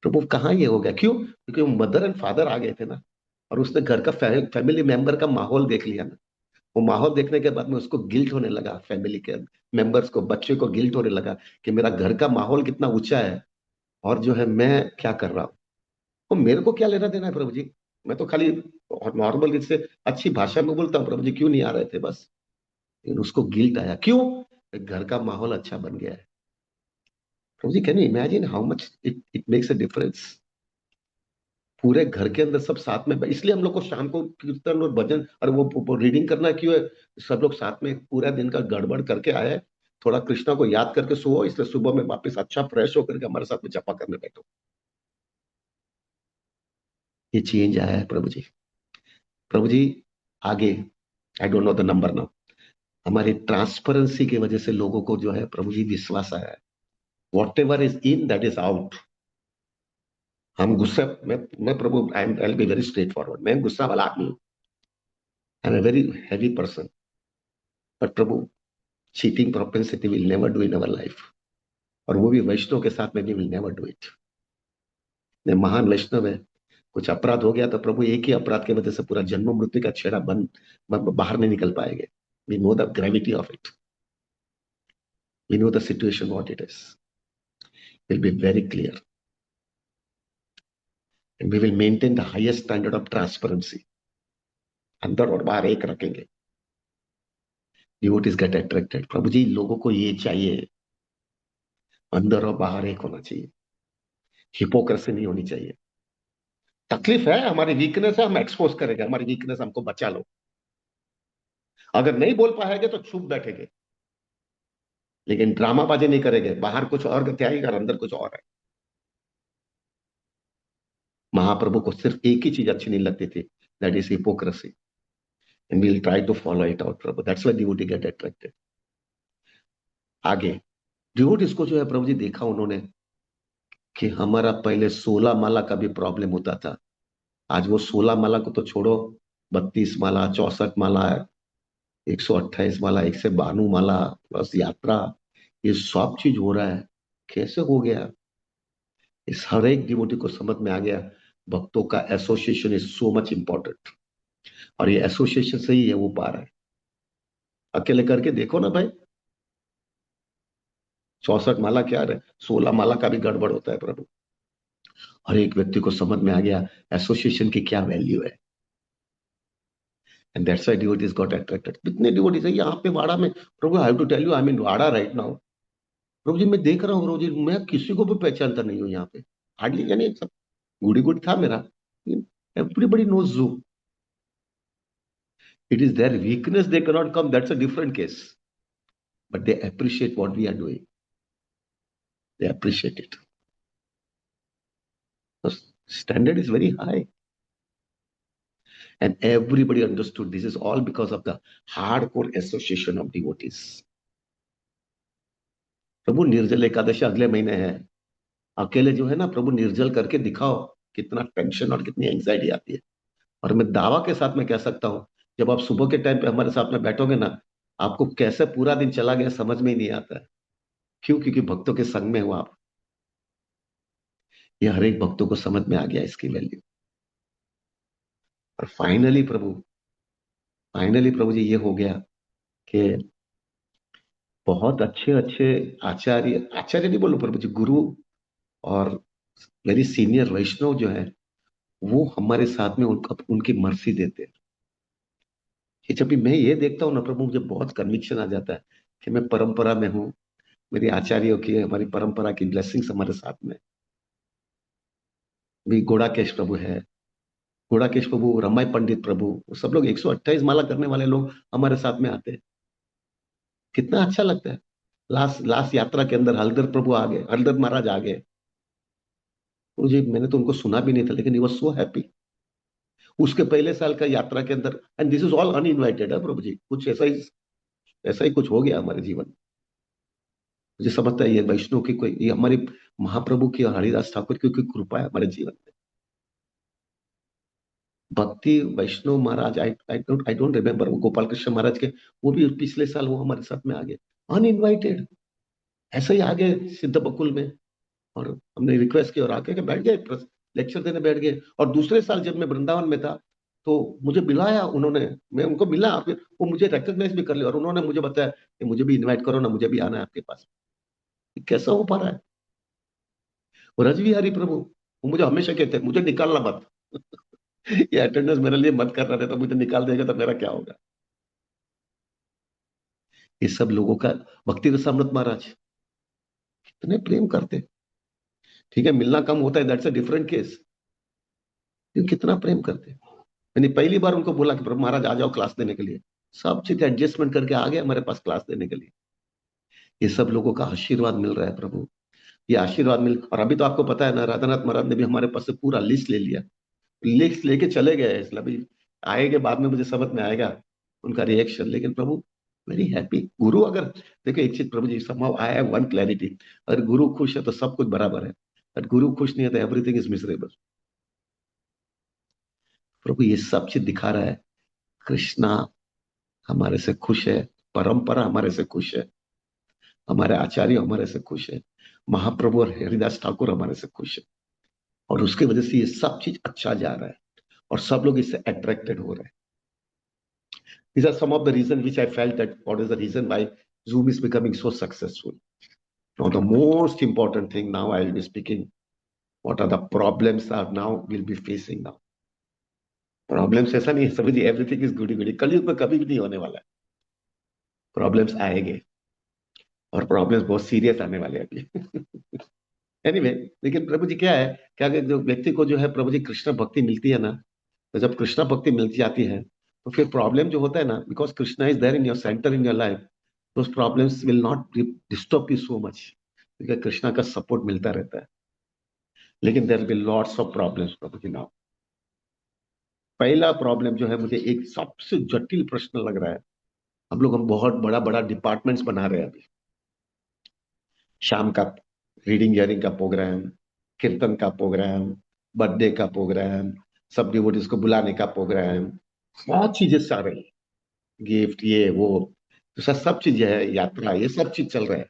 A: प्रभु कहाँ ये हो गया? क्यों? क्योंकि वो मदर एंड फादर आ गए थे ना, और उसने घर का फैमिली मेंबर का माहौल देख लिया ना। वो माहौल देखने के बाद में उसको गिल्ट होने लगा, फैमिली के मेंबर्स को, बच्चे को गिल्ट होने लगा कि मेरा घर का माहौल कितना ऊंचा है, और जो है मैं क्या कर रहा हूँ। तो मेरे को क्या लेना देना है प्रभु जी? मैं तो खाली नॉर्मल से अच्छी भाषा में बोलता हूँ, प्रभु जी क्यों नहीं आ रहे थे बस। लेकिन उसको गिल्ट आया, क्यों? घर का माहौल अच्छा बन गया है। प्रभु जी can you imagine how much it it makes a difference? पूरे घर के अंदर सब साथ में, इसलिए हम लोग को शाम को कीर्तन और भजन और वो रीडिंग करना क्यों है? सब लोग साथ में पूरा दिन का गड़बड़ करके आए, थोड़ा कृष्णा को याद करके सो, इसलिए सुबह में वापस अच्छा फ्रेश होकर के हमारे साथ में जपा करने बैठो। ये चेंज आया है प्रभु जी। प्रभु जी आगे, आई don't know the number now, हमारी ट्रांसपेरेंसी की वजह से लोगों को जो है प्रभु जी विश्वास आया है। Whatever is in that is out. हम गुस्सा, मैं Prabhu, I be very straightforward, मैं गुस्सा वाला आदमी हूँ, I am a very heavy person, but Prabhu cheating propensity will never do in our life, और वो भी वैष्णव के साथ में भी विल नेवर डू इट। महान वैष्णव है, कुछ अपराध हो गया तो प्रभु एक ही अपराध की वजह से पूरा जन्म मृत्यु का छेड़ा बंद, बाहर नहीं निकल पाएंगे। We know the gravity of it, we know the situation what it is, will be very clear, and we will maintain the highest standard of transparency. अंदर और बाहर एक रखेंगे। Devotees get attracted. प्रभु जी लोगों को ये चाहिए, अंदर और बाहर एक होना चाहिए, हिपोक्रेसी नहीं होनी चाहिए। तकलीफ है, हमारी वीकनेस है, हम एक्सपोज करेंगे हमारी वीकनेस, हमको बचा लो। अगर नहीं बोल पाएंगे तो चुप बैठेंगे, लेकिन ड्रामाबाजी नहीं करेंगे, बाहर कुछ और गतियाई और अंदर कुछ और है। महाप्रभु को सिर्फ एक ही चीज अच्छी नहीं लगती थी, that is hypocrisy, and we will try to follow it out Prabhu, that's why devotee get attracted. आगे डिवोटीज को जो है प्रभु जी देखा उन्होंने कि हमारा पहले 16 माला का भी प्रॉब्लम होता था, आज वो 16 माला को तो छोड़ो, 32 माला, 64 माला, 128 माला, 192 माला, प्लस यात्रा, ये सब चीज हो रहा है। कैसे हो गया? इस हर एक डिवोटी को समझ में आ गया, भक्तों का association is so much important, और ये एसोसिएशन से ही है वो पा रहा है। अकेले करके देखो ना भाई, 64 माला क्या है, 16 माला का भी गड़बड़ होता है प्रभु। हर एक व्यक्ति को समझ में आ गया एसोसिएशन की क्या वैल्यू है, and that's why devotees got attracted. कितने डिवोटीज है यहाँ पे वाड़ा में, प्रभु I have to tell you, I mean Wada right now. प्रभु जी मैं देख रहा हूँ प्रभु जी, मैं किसी को भी पहचानता नहीं हूँ यहाँ पे, हार्डली, यानी सब गुड़ी गुड़ी था मेरा, everybody knows you. It is their weakness, they can not come, that's a different case, but they appreciate what we are doing, they appreciate it. Standard is very high, and everybody understood this is all because of the hardcore association of devotees. प्रभु निर्जल एकादशी अगले महीने है, अकेले जो है ना प्रभु निर्जल करके दिखाओ, कितना टेंशन और कितनी एंजाइटी आती है। और मैं दावा के साथ में कह सकता हूं, जब आप सुबह के टाइम पे हमारे साथ में बैठोगे ना, आपको कैसे पूरा दिन चला गया समझ में ही नहीं आता है। क्यों? क्योंकि भक्तों के संग में हो आप। ये हर एक भक्तों को समझ में आ गया इसकी वैल्यू। और फाइनली प्रभु जी ये हो गया कि बहुत अच्छे अच्छे आचार्य, आचार्य नहीं बोलो प्रभु जी, गुरु और वेरी सीनियर वैष्णव जो है, वो हमारे साथ में उनकी मर्सी देते हैं। कि जब भी मैं ये देखता हूँ ना प्रभु, मुझे बहुत कन्विक्शन आ जाता है कि मैं परंपरा में हूँ, मेरी आचार्यों की, हमारी परंपरा की ब्लेसिंग्स हमारे साथ में। भी गोड़ाकेश प्रभु है, गोड़ाकेश प्रभु, रमाई पंडित प्रभु, वो सब लोग 128 माला करने वाले लोग हमारे साथ में आते हैं। कितना अच्छा लगता है। लास्ट लास्ट यात्रा के अंदर हलदर प्रभु आ गए, हलदर महाराज आ गए। मुझे, मैंने तो उनको सुना भी नहीं था, लेकिन ही वाज सो हैप्पी। उसके पहले साल का यात्रा के अंदर, and this is all uninvited है प्रभु जी, कुछ ऐसा ही कुछ हो गया हमारे जीवन में। मुझे समझता है ये वैष्णव की कोई, ये हमारी महाप्रभु की और हरिदास ठाकुर की कोई कृपा है हमारे जीवन में। भक्ति वैष्णव महाराज, आई डोंट रिमेम्बर, वो गोपाल कृष्ण महाराज के, वो भी पिछले साल वो हमारे साथ में आ गए, अनइनवाइटेड। ऐसे ही आ गए सिद्ध बकुल में, और हमने रिक्वेस्ट की और आके के बैठ गए, लेक्चर देने बैठ गए। और दूसरे साल जब मैं वृंदावन में था, तो मुझे बुलाया उन्होंने, मैं उनको मिला, फिर वो मुझे रिकॉग्नाइज भी कर लिया, और उन्होंने मुझे बताया कि मुझे भी इनवाइट करो ना, मुझे भी आना है आपके पास। ये कैसा हो पा रहा है। और रजविहारी प्रभु, वो मुझे हमेशा कहते हैं मुझे निकालना मत। ये अटेंडेंस मेरे लिए मत करना, नहीं तो मुझे निकाल देगा तो मेरा क्या होगा। ये सब लोगों का, भक्ति रसामृत महाराज इतने प्रेम करते। ठीक है, मिलना कम होता है, दैट्स अ डिफरेंट केस, कितना प्रेम करते। मैंने पहली बार उनको बोला कि प्रभु महाराज आ जाओ क्लास देने के लिए, सब चीज एडजस्टमेंट करके आ गए हमारे पास क्लास देने के लिए। ये सब लोगों का आशीर्वाद मिल रहा है प्रभु, ये आशीर्वाद मिल। और अभी तो आपको पता है ना, राधानाथ महाराज ने भी हमारे पास से पूरा लिस्ट ले लिया, लिस्ट लेके चले गए, इसलिए अभी आएंगे बाद में, मुझे समझ में आएगा उनका रिएक्शन। लेकिन प्रभु वेरी हैप्पी। गुरु अगर, देखो एक चीज प्रभु जी, somehow I have one clarity, अगर गुरु खुश है तो सब कुछ बराबर है, बट गुरु खुश नहीं है तो एवरीथिंग इज मिजरेबल। प्रभु ये सब चीज दिखा रहा है, कृष्णा हमारे से खुश है, परंपरा हमारे से खुश है, हमारे आचार्य हमारे से खुश है, महाप्रभु और हरिदास ठाकुर हमारे से खुश है। और उसकी वजह से ये सब चीज अच्छा जा रहा है, और सब लोग इससे अट्रैक्टेड हो रहे हैं। These are some of the reasons which I felt that what is the reason why Zoom is becoming so successful. Now, the most important thing now I will be speaking, what are the problems are now we'll be facing now. Problems ऐसा नहीं है सभी, everything is गुडी गुडी, कलयुग में कभी भी नहीं होने वाला है। प्रॉब्लम्स आएंगे, और प्रॉब्लम्स बहुत सीरियस आने वाले हैं अभी। एनीवे, लेकिन प्रभु जी क्या है, क्या कि जो व्यक्ति को जो है प्रभु जी कृष्ण भक्ति मिलती है ना, तो जब कृष्ण भक्ति मिल जाती है, तो फिर प्रॉब्लम जो होता है ना, because Krishna is there in your centre in your life, those problems will not disturb you so much, क्योंकि कृष्णा का सपोर्ट मिलता रहता है। लेकिन there will lots of problems Prabhu ji now. पहला प्रॉब्लम जो है, मुझे एक सबसे जटिल प्रश्न लग रहा है। हम बहुत बड़ा बड़ा डिपार्टमेंट्स बना रहे हैं अभी, शाम का रीडिंग हियरिंग का प्रोग्राम, कीर्तन का प्रोग्राम, बर्थडे का प्रोग्राम, सब डिवोटीज को बुलाने का प्रोग्राम, बहुत चीजें चल रही है, गिफ्ट ये वो, तो सब चीज है, यात्रा, ये सब चीज चल रहा है।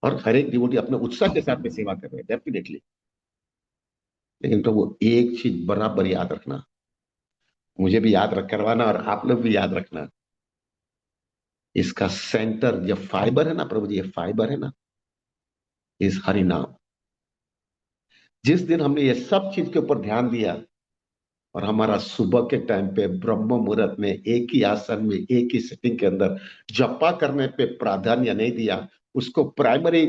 A: और हर एक डिवोटी अपने उत्साह के साथ में सेवा कर रहे हैं डेफिनेटली। लेकिन तो वो एक चीज बराबर याद रखना, मुझे भी याद रख करवाना, और आप लोग भी याद रखना, इसका सेंटर, ये फाइबर है ना प्रभु जी, ये फाइबर है ना, इस हरि नाम। जिस दिन हमने ये सब चीज के ऊपर ध्यान दिया, और हमारा सुबह के टाइम पे ब्रह्म मुहूर्त में एक ही आसन में एक ही सिटिंग के अंदर जपा करने पे प्राधान्य नहीं दिया, उसको प्राइमरी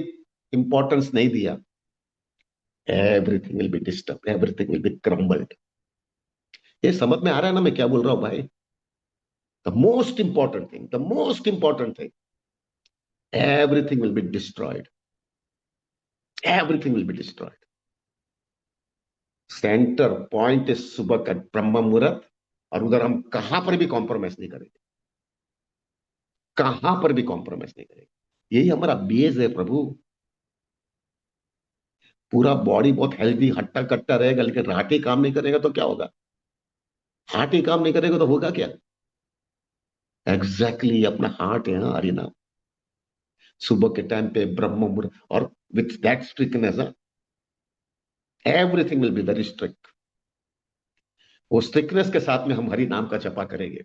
A: इंपॉर्टेंस नहीं दिया, everything will be disturb, everything will be crumbled. ये समझ में आ रहा है ना मैं क्या बोल रहा हूं भाई। The most important thing, everything will be destroyed, everything will be destroyed। Centre point is सुबह का ब्रह्म मुहूर्त, और उधर हम कहां पर भी कॉम्प्रोमाइज नहीं करेंगे, कहां पर भी कॉम्प्रोमाइज नहीं करेंगे। यही हमारा बेस है प्रभु। पूरा बॉडी बहुत हेल्दी हट्टा कट्टा रहेगा, लेकिन हार्ट ही काम नहीं करेगा तो क्या होगा। हार्ट ही काम नहीं करेगा तो होगा क्या। एग्जैक्टली अपना हार्ट है, हाँ, हरिनाम। सुबह के टाइम पे ब्रह्म मुहूर्त, और with that strictness, everything will be very strict. वो स्ट्रिक्टनेस के साथ में हम हरि नाम का जपा करेंगे।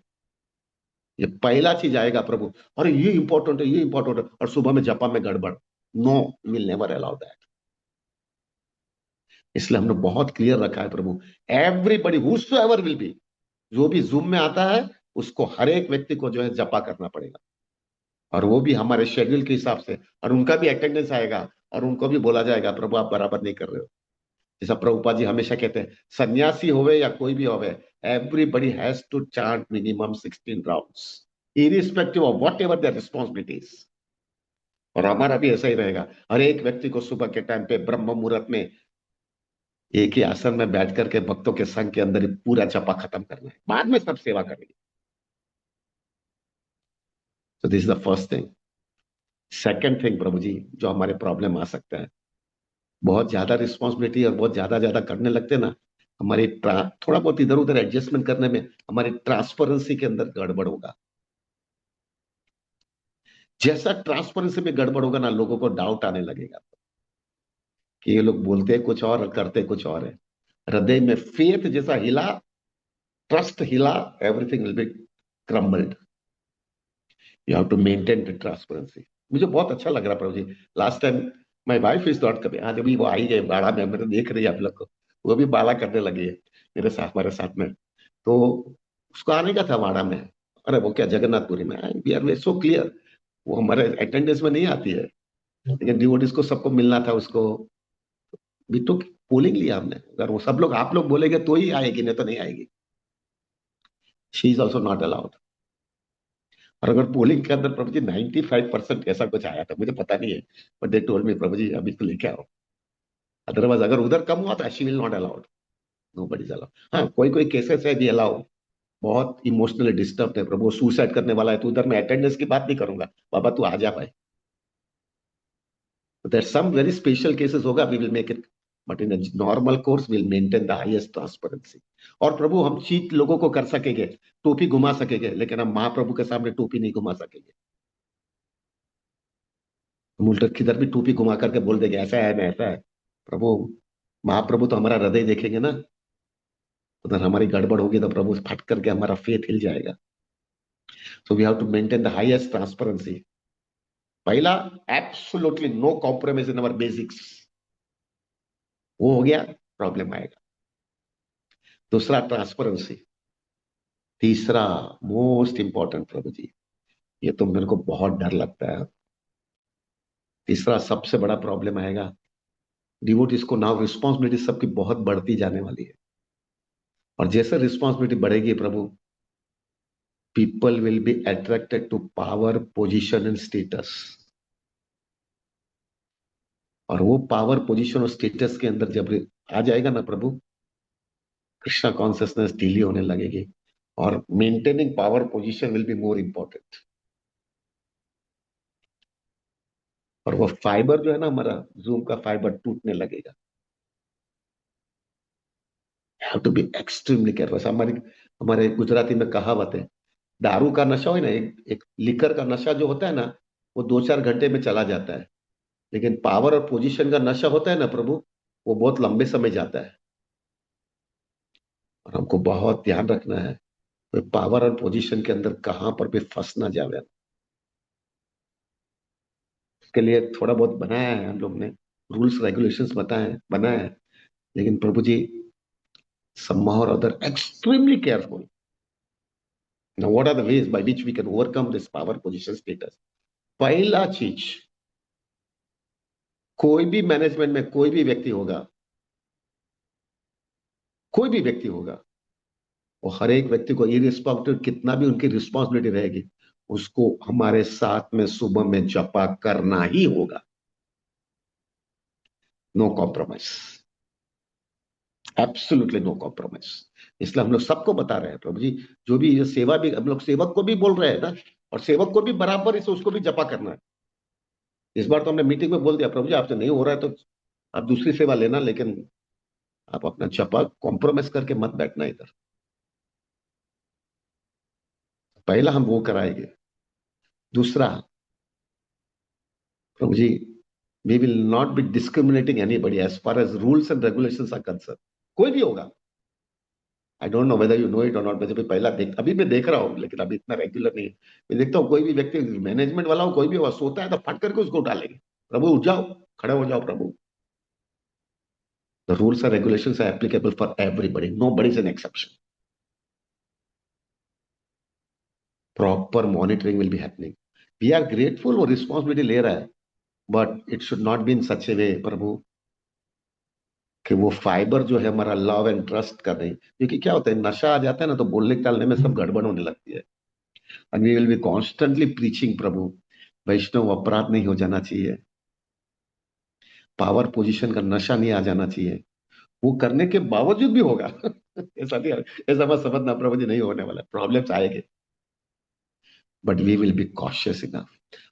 A: ये पहला चीज आएगा प्रभु। और ये इंपॉर्टेंट है, ये इंपॉर्टेंट है, और सुबह में जपा में गड़बड़, no, will never allow that. इसलिए हमने बहुत क्लियर रखा है Prabhu, everybody whosoever will be, जो भी जूम में आता है उसको हर एक व्यक्ति को जो है जपा करना पड़ेगा, और वो भी हमारे शेड्यूल के हिसाब से, और उनका भी अटेंडेंस आएगा, और उनको भी बोला जाएगा प्रभु आप बराबर नहीं कर रहे हो। जैसा प्रभुपाद जी हमेशा कहते हैं, सन्यासी होवे या कोई भी होवे, everybody has to chant minimum 16 rounds, irrespective of whatever their responsibilities. और हमारा भी ऐसा ही रहेगा, हर एक व्यक्ति को सुबह के टाइम पे ब्रह्म मुहूर्त में एक ही आसन में बैठ करके भक्तों के संग के अंदर ही पूरा जपा खत्म करना है, बाद में सब सेवा करेंगे। तो this is the first thing. Second thing प्रभु जी, जो हमारे प्रॉब्लम आ सकता है, बहुत ज्यादा रिस्पॉन्सिबिलिटी और बहुत ज्यादा ज्यादा करने लगते ना, हमारी थोड़ा बहुत इधर उधर एडजस्टमेंट करने में हमारी ट्रांसपेरेंसी के अंदर गड़बड़ होगा। जैसा ट्रांसपेरेंसी में गड़बड़ होगा ना, लोगों को डाउट आने लगेगा कि ये लोग बोलते हैं कुछ और करते कुछ और है। हृदय में फेथ जैसा हिला, ट्रस्ट हिला, everything will be crumbled. You have to maintain the transparency. मुझे बहुत अच्छा लग रहा प्रभु जी, last time my wife is not coming, आज अभी वो आई है बाड़ा में, मेरे देख रही है आप लोग को, वो भी बाड़ा करने लगी है मेरे साथ, हमारे साथ में। तो उसको आने का था बाड़ा में, अरे वो क्या जगन्नाथपुरी में, we are way so clear, वो हमारे अटेंडेंस में नहीं आती है, लेकिन डिवोटीज को सबको मिलना था उसको, भी तो पोलिंग लिया हमने, अगर वो सब लोग आप लोग बोलेंगे तो ही आएगी, नहीं तो नहीं आएगी। She is also not allowed. और अगर पोलिंग के अंदर प्रभु जी 95% ऐसा कुछ आया था, मुझे पता नहीं है, बट दे टोल्ड मी प्रभु जी अभी तो लेके आओ, अदरवाइज अगर उधर कम हुआ तो she will not allowed, nobody is allowed. हाँ, कोई कोई केसेस है भी अलाउ, बहुत इमोशनली डिस्टर्ब है प्रभु, सुसाइड करने वाला है, तो उधर मैं अटेंडेंस की बात नहीं करूंगा, बाबा तू आ जा भाई, there some very special cases होगा, we will make it, but in normal course will maintain the highest transparency. और प्रभु हम चीट लोगों को कर सकेंगे, टोपी घुमा सकेंगे, लेकिन हम महाप्रभु के सामने टोपी नहीं घुमा सकेंगे। हम उल्टा किधर भी टोपी घुमा करके बोल देंगे ऐसा है ना ऐसा है, प्रभु महाप्रभु तो हमारा हृदय देखेंगे ना, उधर हमारी गड़बड़ होगी तो प्रभु फट करके हमारा फेथ हिल जाएगा। So we have to maintain the highest transparency. पहला, absolutely no compromise in our basics, वो हो गया, प्रॉब्लम आएगा। दूसरा ट्रांसपेरेंसी। तीसरा, मोस्ट इंपॉर्टेंट प्रभु जी, ये तो मेरे को बहुत डर लगता है, तीसरा सबसे बड़ा प्रॉब्लम आएगा, डिवोटीज को नाउ रिस्पॉन्सिबिलिटी सबकी बहुत बढ़ती जाने वाली है, और जैसे रिस्पॉन्सिबिलिटी बढ़ेगी प्रभु, people will be attracted to power, position and status, और वो पावर पोजीशन और स्टेटस के अंदर जब आ जाएगा ना प्रभु, कृष्णा कॉन्सियसनेस ढीली होने लगेगी, और maintaining power position will be more important. और वो फाइबर जो है ना, हमारा जूम का फाइबर टूटने लगेगा। Have to be extremely careful. हमारी हमारे गुजराती में कहावत है, दारू का नशा हो ना, एक लिकर का नशा जो होता है ना, वो 2-4 घंटे में चला जाता है, लेकिन पावर और पोजीशन का नशा होता है ना प्रभु, वो बहुत लंबे समय जाता है। और हमको बहुत ध्यान रखना है, तो पावर और पोजीशन के अंदर कहां पर भी फंस ना जावे। उसके लिए थोड़ा बहुत बनाया है हम लोग ने, रूल्स रेगुलेशंस बताए बनाए हैं, लेकिन प्रभु जी somehow or other extremely careful. Now what are the ways by which we can overcome this power position status? पहला चीज, कोई भी मैनेजमेंट में कोई भी व्यक्ति होगा, कोई भी व्यक्ति होगा, वो हर एक व्यक्ति को इरिस्पेक्टिव कितना भी उनकी रिस्पॉन्सिबिलिटी रहेगी, उसको हमारे साथ में सुबह में जपा करना ही होगा, no compromise, absolutely no compromise. इसलिए हम लोग सबको बता रहे हैं प्रभु जी, जो भी ये सेवा भी हम लोग सेवक को भी बोल रहे हैं ना, और सेवक को भी बराबर इसे उसको भी जपा करना है। इस बार तो हमने मीटिंग में बोल दिया प्रभु जी आपसे नहीं हो रहा है तो आप दूसरी सेवा लेना, लेकिन आप अपना जपा कॉम्प्रोमाइज करके मत बैठना इधर। पहला हम वो कराएंगे। दूसरा प्रभु जी, we will not be discriminating anybody as far as rules and regulations are concern. कोई भी होगा। I don't know whether you know it or not. मुझे भी पहला देख, अभी मैं देख रहा हूँ लेकिन अभी इतना रेगुलर नहीं है। मैं देखता हूँ कोई भी व्यक्ति मैनेजमेंट वाला हो, कोई भी हो, सोता है तो फट करके उसको उठा लेंगे। प्रभु उठ जाओ, खड़े हो जाओ प्रभु। The rules and regulations are applicable for everybody, nobody is an exception. Proper monitoring will be happening. We are grateful, वो रिस्पॉन्सिबिलिटी ले रहा है, but it should not be in such a way प्रभु कि वो fibre जो है हमारा लव एंड ट्रस्ट का नहीं। क्योंकि क्या होता है, नशा आ जाता है ना तो बोलने टालने में सब गड़बड़ होने लगती है। And we will be constantly preaching प्रभु, वैष्णव अपराध नहीं हो जाना चाहिए, पावर पोजीशन का नशा नहीं आ जाना चाहिए। वो करने के बावजूद भी होगा ऐसा नहीं, ऐसा मत समझना प्रभु जी, नहीं होने वाला, प्रॉब्लम्स आएंगे, but we will be cautious enough.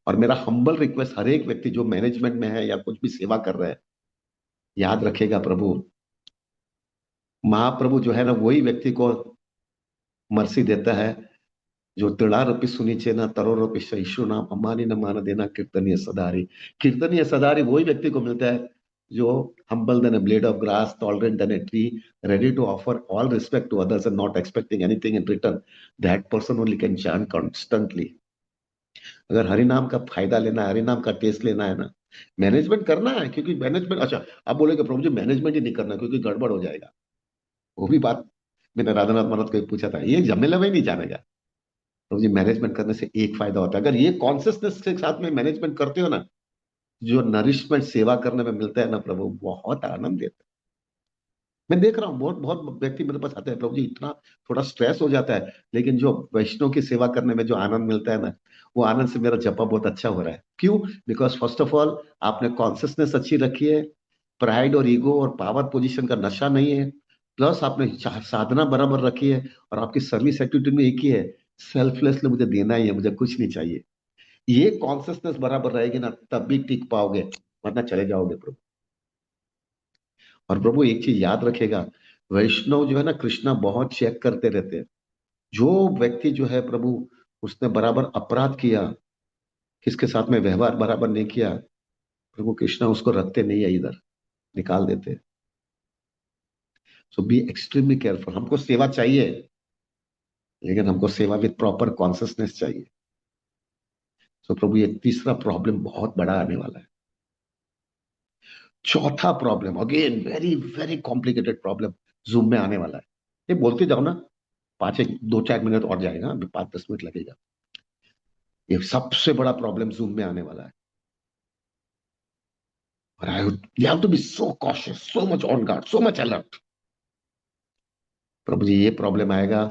A: और मेरा हम्बल रिक्वेस्ट हर एक व्यक्ति जो मैनेजमेंट में है या कुछ भी सेवा कर रहा है, याद रखेगा प्रभु, महाप्रभु जो है ना वही व्यक्ति को मर्सी देता है जो तिळारोपी सुनीचे ना तरोरोपी सहिष्णु नाम अम्मानी न मान देना कीर्तनीय सदारी। कीर्तनीय सदारी वही व्यक्ति को मिलता है जो humble than a blade of grass, tolerant than a tree, ready to offer all respect to others and not expecting anything in return. That person only can chant constantly. अगर हरि नाम का फायदा लेना है, हरि नाम का टेस्ट लेना है ना, मैनेजमेंट करना है, क्योंकि मैनेजमेंट, अच्छा आप बोलेगे प्रभु जी मैनेजमेंट ही नहीं करना क्योंकि गड़बड़ हो जाएगा। वो भी बात मैंने राधानाथ महाराज को पूछा था, ये झमेला में नहीं जानेगा। तो जी मैनेजमेंट करने से एक फायदा होता है, अगर ये कॉन्सियसनेस के साथ में मैनेजमेंट करते हो ना, जो नरिशमेंट सेवा करने में मिलता है ना प्रभु, बहुत आनंद देता है। मैं देख रहा हूँ बहुत बहुत व्यक्ति मेरे पास आते हैं, प्रभु जी इतना थोड़ा स्ट्रेस हो जाता है, लेकिन जो वैष्णव की सेवा करने में जो आनंद मिलता है ना, वो आनंद से मेरा जपा बहुत अच्छा हो रहा है। क्यों? बिकॉज फर्स्ट ऑफ ऑल आपने कॉन्सियसनेस अच्छी रखी है, प्राइड और ईगो और पावर पोजीशन का नशा नहीं है, प्लस आपने साधना बराबर रखी है, और आपकी सर्विस एटीट्यूड में एक ही है, सेल्फलेसली मुझे देना ही है, मुझे कुछ नहीं चाहिए। ये कॉन्सियसनेस बराबर रहेगी ना, तब भी टिक पाओगे, वरना चले जाओगे प्रभु। और प्रभु एक चीज याद रखेगा, वैष्णव जो है ना कृष्णा बहुत चेक करते रहते हैं। जो व्यक्ति जो है प्रभु उसने बराबर अपराध किया, किसके साथ में व्यवहार बराबर नहीं किया, प्रभु कृष्णा उसको रखते नहीं है इधर, निकाल देते हैं। सो बी एक्सट्रीमली केयरफुल। हमको सेवा चाहिए, लेकिन हमको सेवा विद प्रॉपर कॉन्सियसनेस चाहिए। सो प्रभु ये तीसरा प्रॉब्लम बहुत बड़ा आने वाला है। चौथा problem again very very complicated problem zoom में आने वाला है। ये बोलते जाओ ना, 2-4 मिनट और जाएगा, अभी 5-10 मिनट लगेगा। ये सबसे बड़ा प्रॉब्लम जूम में आने वाला है। और I you have to be so cautious, so much on guard, so much alert. प्रभु जी ये प्रॉब्लम आएगा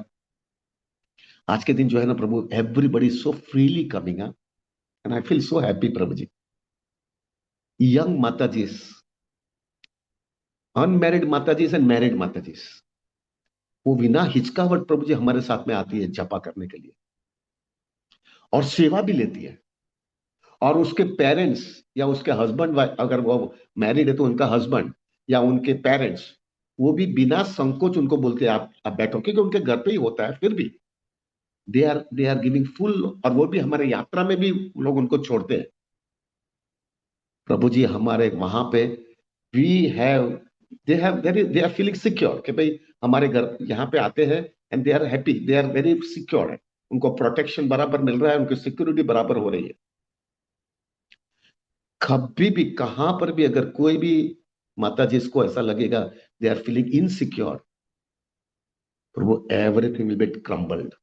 A: आज के दिन जो है ना प्रभु, everybody so freely coming and I feel so happy प्रभु जी। यंग माताजीज, अनमैरिड माताजीज एंड मैरिड माताजीज, वो बिना हिचकावट प्रभु जी हमारे साथ में आती है जपा करने के लिए, और सेवा भी लेती है। और उसके पेरेंट्स या उसके हस्बैंड, अगर वो मैरिड है तो उनका हस्बैंड या उनके पेरेंट्स, वो भी बिना संकोच उनको बोलते हैं आप बैठो, क्योंकि उनके घर पे ही होता है, फिर भी दे आर गिविंग फुल। और वो भी हमारे यात्रा में भी लोग उनको छोड़ते हैं। प्रभु जी हमारे वहां पे we have they are feeling secure कि भाई हमारे घर यहाँ पे आते हैं, and they are happy, they are very secure है, उनको प्रोटेक्शन बराबर मिल रहा है, उनकी सिक्योरिटी बराबर हो रही है। कभी भी कहां पर भी अगर कोई भी माता जी को ऐसा लगेगा they are feeling insecure, Prabhu everything will be crumbled.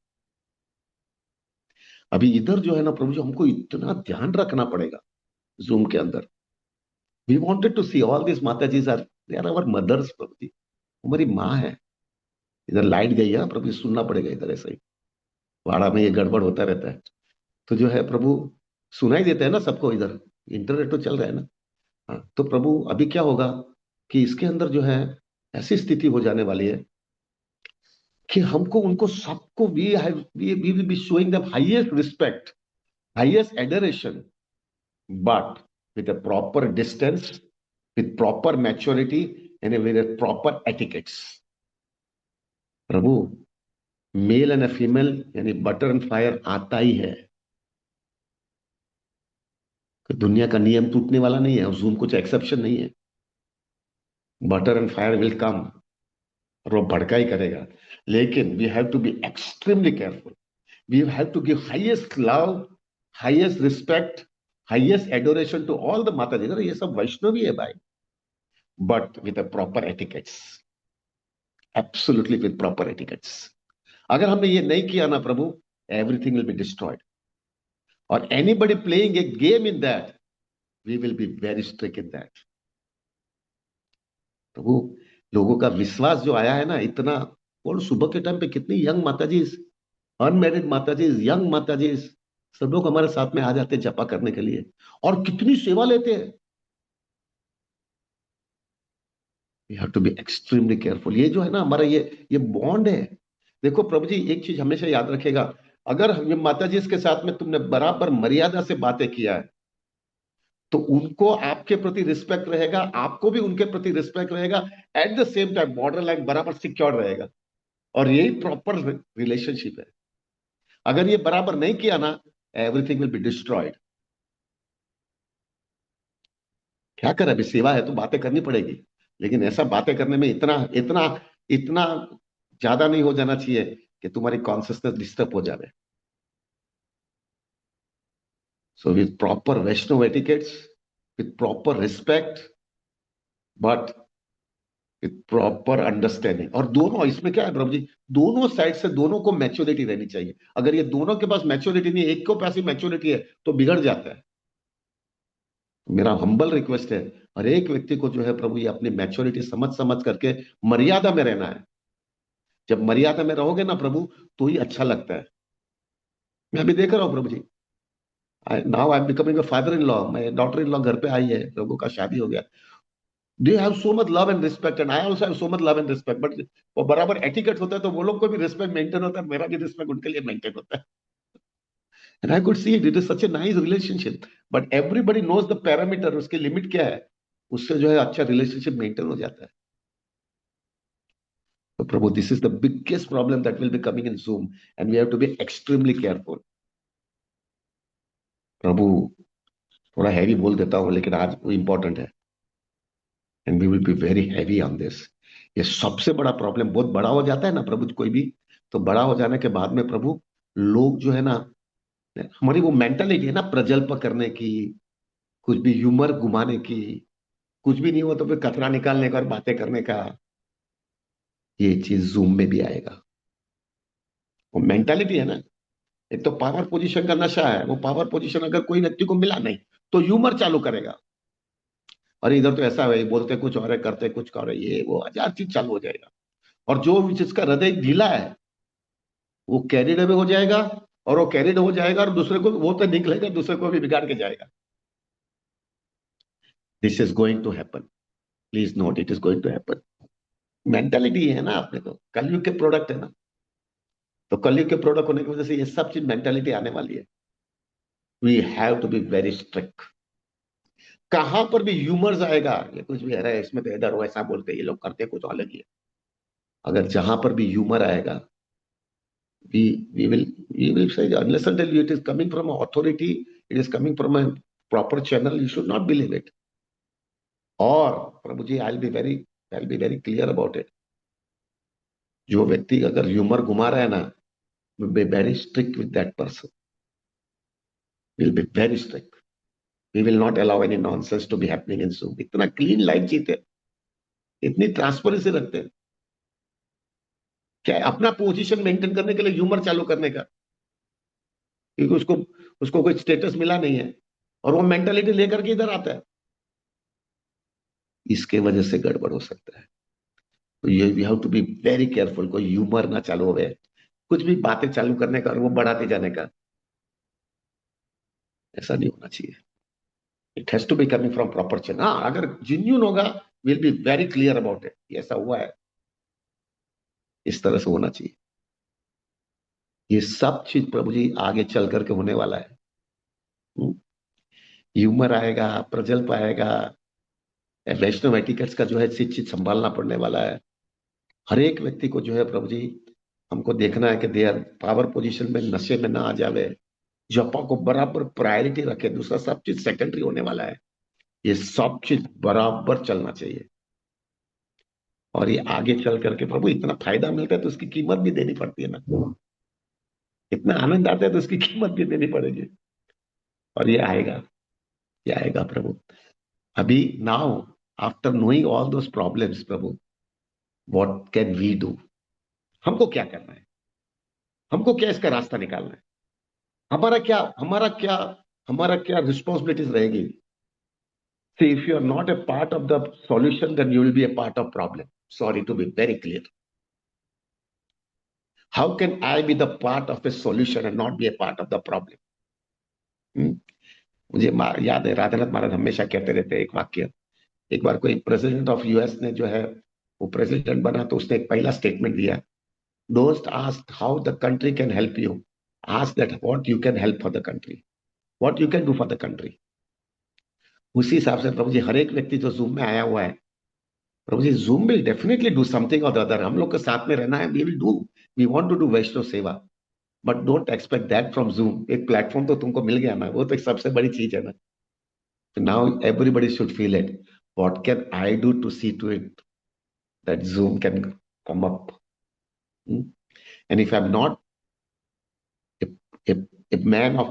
A: अभी इधर जो है ना प्रभु जी, हमको इतना ध्यान रखना पड़ेगा जूम के अंदर। We wanted to see all this माता जी are, they are our mothers प्रभु जी, हमारी माँ है। इधर लाइट गई है प्रभु जी, सुनना पड़ेगा इधर, ऐसा ही वाड़ा में ये गड़बड़ होता रहता है। तो जो है प्रभु सुनाई देता है ना सबको, इधर इंटरनेट तो चल रहा है ना। हाँ, तो प्रभु अभी क्या होगा कि इसके अंदर जो है ऐसी स्थिति हो जाने वाली है कि हमको उनको सबको we will be showing them highest respect, highest adoration, but with a proper distance, with proper maturity and with a proper etiquettes। Prabhu male and female यानी बटर एंड फायर आता ही है, दुनिया का नियम टूटने वाला नहीं है और जूम कुछ एक्सेप्शन नहीं है। Butter and fire will come, और वो भड़का ही करेगा। लेकिन we have to be extremely careful. We have to give highest love, highest respect, highest adoration to all the mata ji. ये सब वैष्णवी है भाई, but with a proper etiquettes, absolutely with proper etiquettes. अगर हमने ये नहीं किया ना प्रभु, एवरीथिंग विल बी डिस्ट्रॉयड। और anybody playing a game in that, we will be very strict in that. प्रभु, लोगों का विश्वास जो आया है ना इतना, और सुबह के टाइम पे कितनी यंग माताजी, अनमेरिड माताजी, यंग माताजी, सब लोग हमारे साथ में आ जाते हैं जपा करने के लिए, और कितनी सेवा लेते हैं। We have to be extremely careful. ये जो है ना हमारा ये बॉन्ड है। देखो प्रभु जी, एक चीज हमेशा याद रखेगा, अगर हम माता जी के साथ में तुमने बराबर मर्यादा से बातें किया है, तो उनको आपके प्रति रिस्पेक्ट रहेगा, आपको भी उनके प्रति रिस्पेक्ट रहेगा। At the same time border line बराबर सिक्योर रहेगा। और यही प्रॉपर रिलेशनशिप है। अगर ये बराबर नहीं किया ना, एवरीथिंग विल बी डिस्ट्रॉयड। क्या करें, अभी सेवा है तो बातें करनी पड़ेगी, लेकिन ऐसा बातें करने में इतना इतना इतना ज्यादा नहीं हो जाना चाहिए कि तुम्हारी कॉन्सियसनेस डिस्टर्ब हो जाए। So with proper Vaishnava etiquettes, with proper respect, but with proper understanding. और दोनों इसमें क्या है प्रभु जी, दोनों साइड से दोनों को मैच्योरिटी रहनी चाहिए। अगर ये दोनों के पास मैच्योरिटी नहीं है, एक के पास ही मैच्योरिटी है, तो बिगड़ जाता है। मेरा हम्बल रिक्वेस्ट है, हर एक व्यक्ति को जो है प्रभु, ये अपनी मैच्योरिटी समझ समझ करके मर्यादा में रहना है। जब मर्यादा में रहोगे ना प्रभु, तो ही अच्छा लगता है। मैं अभी देख रहा हूँ प्रभु जी, now I am becoming a father in law. मैं डॉटर इन लॉ घर पे आई है, लोगों का शादी हो गया। They have so much love and respect, and I also have so much love and respect, but वो बराबर एटिकेट होता है तो वो लोग को भी रिस्पेक्ट मेंटेन होता है, मेरा भी रिस्पेक्ट उनके लिए मेंटेन होता है। And I could see it, it is such a nice relationship, but everybody knows the parameter, उसकी लिमिट क्या है, उससे जो है अच्छा रिलेशनशिप मेंटेन हो जाता है। तो प्रभु, this is the biggest problem that will be coming in Zoom, and we have to be extremely careful. प्रभु, थोड़ा हैवी बोल देता हूं, लेकिन आज वो इंपॉर्टेंट है, and we will be very heavy on this. ये सबसे बड़ा प्रॉब्लम, बहुत बड़ा हो जाता है ना प्रभु कोई भी, तो बड़ा हो जाने के बाद में प्रभु, लोग जो है ना, हमारी वो मेंटालिटी है ना प्रजल्प करने की, कुछ भी ह्यूमर घुमाने की, कुछ भी नहीं हो तो फिर कचरा निकालने का और बातें करने का, ये चीज जूम में भी आएगा। वो मेंटालिटी है ना। एक तो पावर पोजीशन का नशा है, वो पावर पोजीशन अगर कोई व्यक्ति को मिला नहीं, तो ह्यूमर चालू करेगा। और इधर तो ऐसा है, बोलते कुछ और है, करते कुछ और है, ये वो हजार चीज चालू हो जाएगा। और जो जिसका हृदय ढीला है, वो कैरिड अवे हो जाएगा, और वो कैरिड हो जाएगा और दूसरे को वो तो निकलेगा, दूसरे को भी बिगाड़ के जाएगा। This is going to happen, please note, it is going to happen. Mentality है ना, आपने तो कलयुग के प्रोडक्ट है ना, तो कलयुग के प्रोडक्ट होने की वजह से ये सब चीज मेंटेलिटी आने वाली है। We have to be very strict. कहां पर भी ह्यूमर्स आएगा, ये कुछ भी है इसमें तो इधर वैसा बोलते हैं, ये लोग करते कुछ अलग ही है। अगर जहां पर भी ह्यूमर आएगा, we will we will say, unless until it is coming from an authority, it is coming from a proper channel, you should not believe it. और प्रभु जी, I will be very clear about it. जो व्यक्ति अगर humour घुमा रहा है ना, be very strict with that person, will be very strict. We will not allow any nonsense to be happening in Zoom. इतना क्लीन लाइफ जीते, इतनी ट्रांसपेरेंसी रखते हैं, क्या है, अपना पोजीशन मेंटेन करने के लिए ह्यूमर चालू करने का, क्योंकि उसको उसको कोई स्टेटस मिला नहीं है, और वो मेंटालिटी लेकर के इधर आता है। इसके वजह से गड़बड़ हो सकता है। तो ये we have to be very careful, कोई ह्यूमर ना चालू हो, कुछ भी बातें चालू करने का और वो बढ़ाते जाने का, ऐसा नहीं होना चाहिए। It has to be coming from proper channel. हाँ, अगर जेन्युइन होगा, will be very clear about it, ऐसा हुआ है, इस तरह से होना चाहिए। ये सब चीज प्रभु जी आगे चल करके होने वाला है। ह्यूमर आएगा, प्रजल्प आएगा, वैष्णव एटिकेट्स का जो है चीज चीज संभालना पड़ने वाला है। हर एक व्यक्ति को जो है प्रभु जी, हमको देखना है कि दे आर पावर पोजीशन में नशे में ना आ जावे, जपा को बराबर प्रायोरिटी रखे, दूसरा सब चीज सेकेंडरी होने वाला है। ये सब चीज बराबर चलना चाहिए। और ये आगे चल करके प्रभु इतना फायदा मिलता है तो उसकी कीमत भी देनी पड़ती है ना। इतना आनंद आता है तो उसकी कीमत भी देनी पड़ेगी। और ये आएगा प्रभु। अभी now, after knowing all those problems प्रभु, व्हाट कैन वी डू? हमको क्या करना है? हमको क्या इसका रास्ता निकालना है? हमारा क्या रिस्पॉन्सिबिलिटीज रहेगी? See, if you are not a part of the solution, then you will be a part of problem. Sorry to be very clear. How can I be the part of a solution and not be a part of the problem? Hmm? मुझे याद है राधानाथ महाराज हमेशा कहते रहते हैं एक वाक्य। एक बार कोई प्रेसिडेंट ऑफ यूएस ने जो है वो प्रेसिडेंट बना तो उसने एक पहला स्टेटमेंट दिया, don't ask how the country can help you, ask that what you can help for the country, what you can do for the country. उसी हिसाब से प्रभु जी हर एक व्यक्ति जो जूम में आया हुआ है, प्रभु जी Zoom will definitely do something or the other. हम लोग के साथ में रहना है, we will do, we want to do Vaishnav seva, but don't expect that from Zoom. एक प्लेटफॉर्म तो तुमको मिल गया ना, वो तो एक सबसे बड़ी चीज है ना। Now everybody should feel it, what can I do to see to it that zoom can come up. And if I am not a man of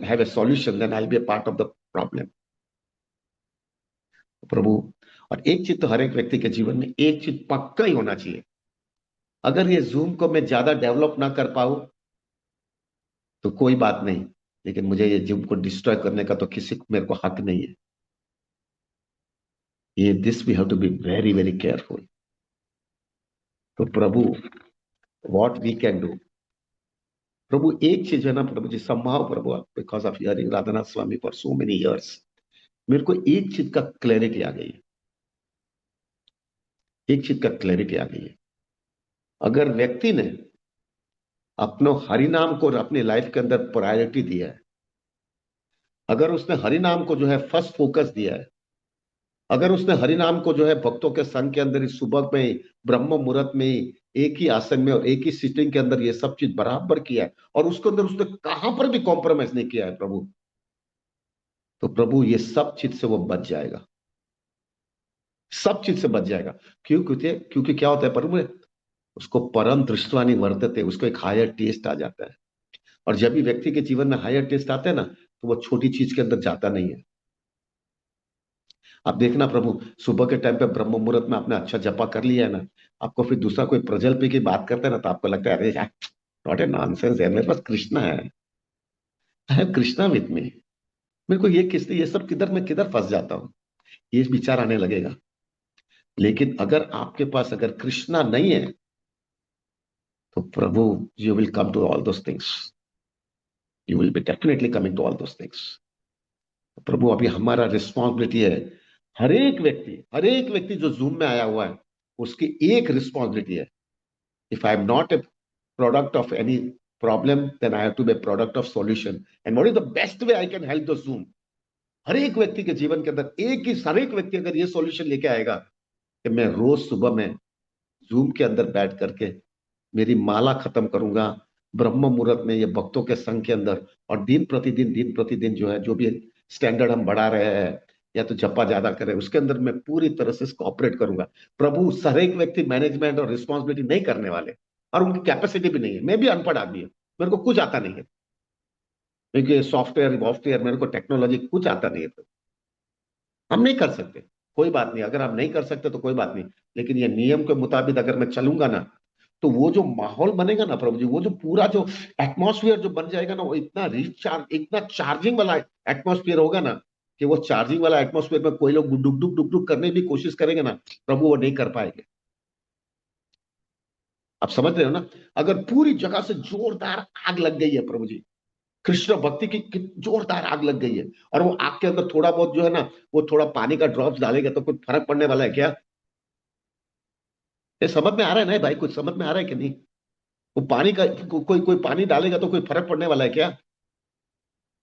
A: have a solution, then I'll be a part of the problem. प्रभु, और एक चीज तो हर एक व्यक्ति के जीवन में एक चीज पक्का ही होना चाहिए, अगर ये जूम को मैं ज्यादा डेवलप ना कर पाऊं तो कोई बात नहीं, लेकिन मुझे ये जूम को डिस्ट्रॉय करने का तो किसी को मेरे को हक नहीं है। ये this we have to be very very careful. तो प्रभु, व्हाट वी कैन डू? प्रभु एक चीज है ना प्रभु जी, संभाव प्रभु, because of hearing Radhanath Swami for so many years, मेरे को एक चीज का क्लैरिटी आ गई है, एक चीज का क्लैरिटी आ गई है। अगर व्यक्ति ने अपनो हरिनाम को अपनी लाइफ के अंदर प्रायोरिटी दिया है, अगर उसने हरिनाम को जो है फर्स्ट फोकस दिया है, अगर उसने हरिनाम को जो है भक्तों के संघ के अंदर इस सुबह में ही, ब्रह्म मुहूर्त में ही, एक ही आसन में और एक ही सीटिंग के अंदर ये सब चीज बराबर किया है, और उसके अंदर उसने कहां पर भी कॉम्प्रोमाइज नहीं किया है प्रभु, तो प्रभु ये सब चीज से वो बच जाएगा, सब चीज से बच जाएगा। क्योंकि क्या होता है प्रभु, उसको परम दृष्टवानी वर्तते, उसको एक हायर टेस्ट आ जाता है। और जब भी व्यक्ति के जीवन में हायर टेस्ट आते हैं ना, तो वो छोटी चीज के अंदर जाता नहीं है। आप देखना प्रभु, सुबह के टाइम पे ब्रह्म मुहूर्त में आपने अच्छा जपा कर लिया है ना, आपको फिर दूसरा कोई प्रजल्प की बात करता है ना, तो आपको लगता है अरे नॉट ए नॉनसेंस है, मेरे पास कृष्णा है, I have Krishna with me, मेरे को ये सब किधर मैं किधर फंस जाता हूँ, ये विचार आने लगेगा। लेकिन अगर आपके पास अगर कृष्णा नहीं है, तो प्रभु, you will come to all those things, you will be definitely coming to all those things. प्रभु अभी हमारा रिस्पॉन्सिबिलिटी है, हर एक व्यक्ति जो जूम में आया हुआ है, उसकी एक रिस्पॉन्सिबिलिटी है, if I am not a product of any problem, then I have to be a product of solution, and what is the best way I can help the Zoom. हर एक व्यक्ति के जीवन के अंदर हर एक व्यक्ति अगर ये सॉल्यूशन लेके आएगा कि मैं रोज सुबह में जूम के अंदर बैठ करके मेरी माला खत्म करूंगा ब्रह्म मुहूर्त में ये भक्तों के संघ के अंदर, और दिन प्रतिदिन जो है जो भी स्टैंडर्ड हम बढ़ा रहे हैं या तो जपा ज्यादा करें, उसके अंदर मैं पूरी तरह से इसको ऑपरेट करूंगा। प्रभु हर एक व्यक्ति मैनेजमेंट और रिस्पॉन्सिबिलिटी नहीं करने वाले, और उनकी कैपेसिटी भी नहीं है। मैं भी अनपढ़ आदमी हूं, मेरे को कुछ आता नहीं है, क्योंकि सॉफ्टवेयर मेरे को टेक्नोलॉजी कुछ आता नहीं है, तो हम नहीं कर सकते। कोई बात नहीं, अगर आप नहीं कर सकते तो कोई बात नहीं, लेकिन ये नियम के मुताबिक अगर मैं चलूंगा ना, तो वो जो माहौल बनेगा ना प्रभु जी, वो जो पूरा जो एटमॉस्फेयर जो बन जाएगा ना, वो इतना चार्जिंग वाला एटमॉस्फेयर होगा ना, कि वो चार्जिंग वाला एटमॉस्फेयर में कोई लोग डुक डुक डुक डुक करने की कोशिश करेंगे ना, प्रभु वो नहीं कर पाएंगे। आप समझ रहे हो ना? अगर पूरी जगह से जोरदार आग लग गई है प्रभु जी, कृष्ण भक्ति की जोरदार आग लग गई है, और वो आग के अंदर थोड़ा बहुत जो है ना, वो थोड़ा पानी का ड्रॉप्स डालेगा तो कुछ फर्क पड़ने वाला है क्या? ये समझ में आ रहा है ना भाई? कुछ समझ में आ रहा है कि नहीं? वो पानी का कोई कोई पानी डालेगा तो कोई फर्क पड़ने वाला है क्या?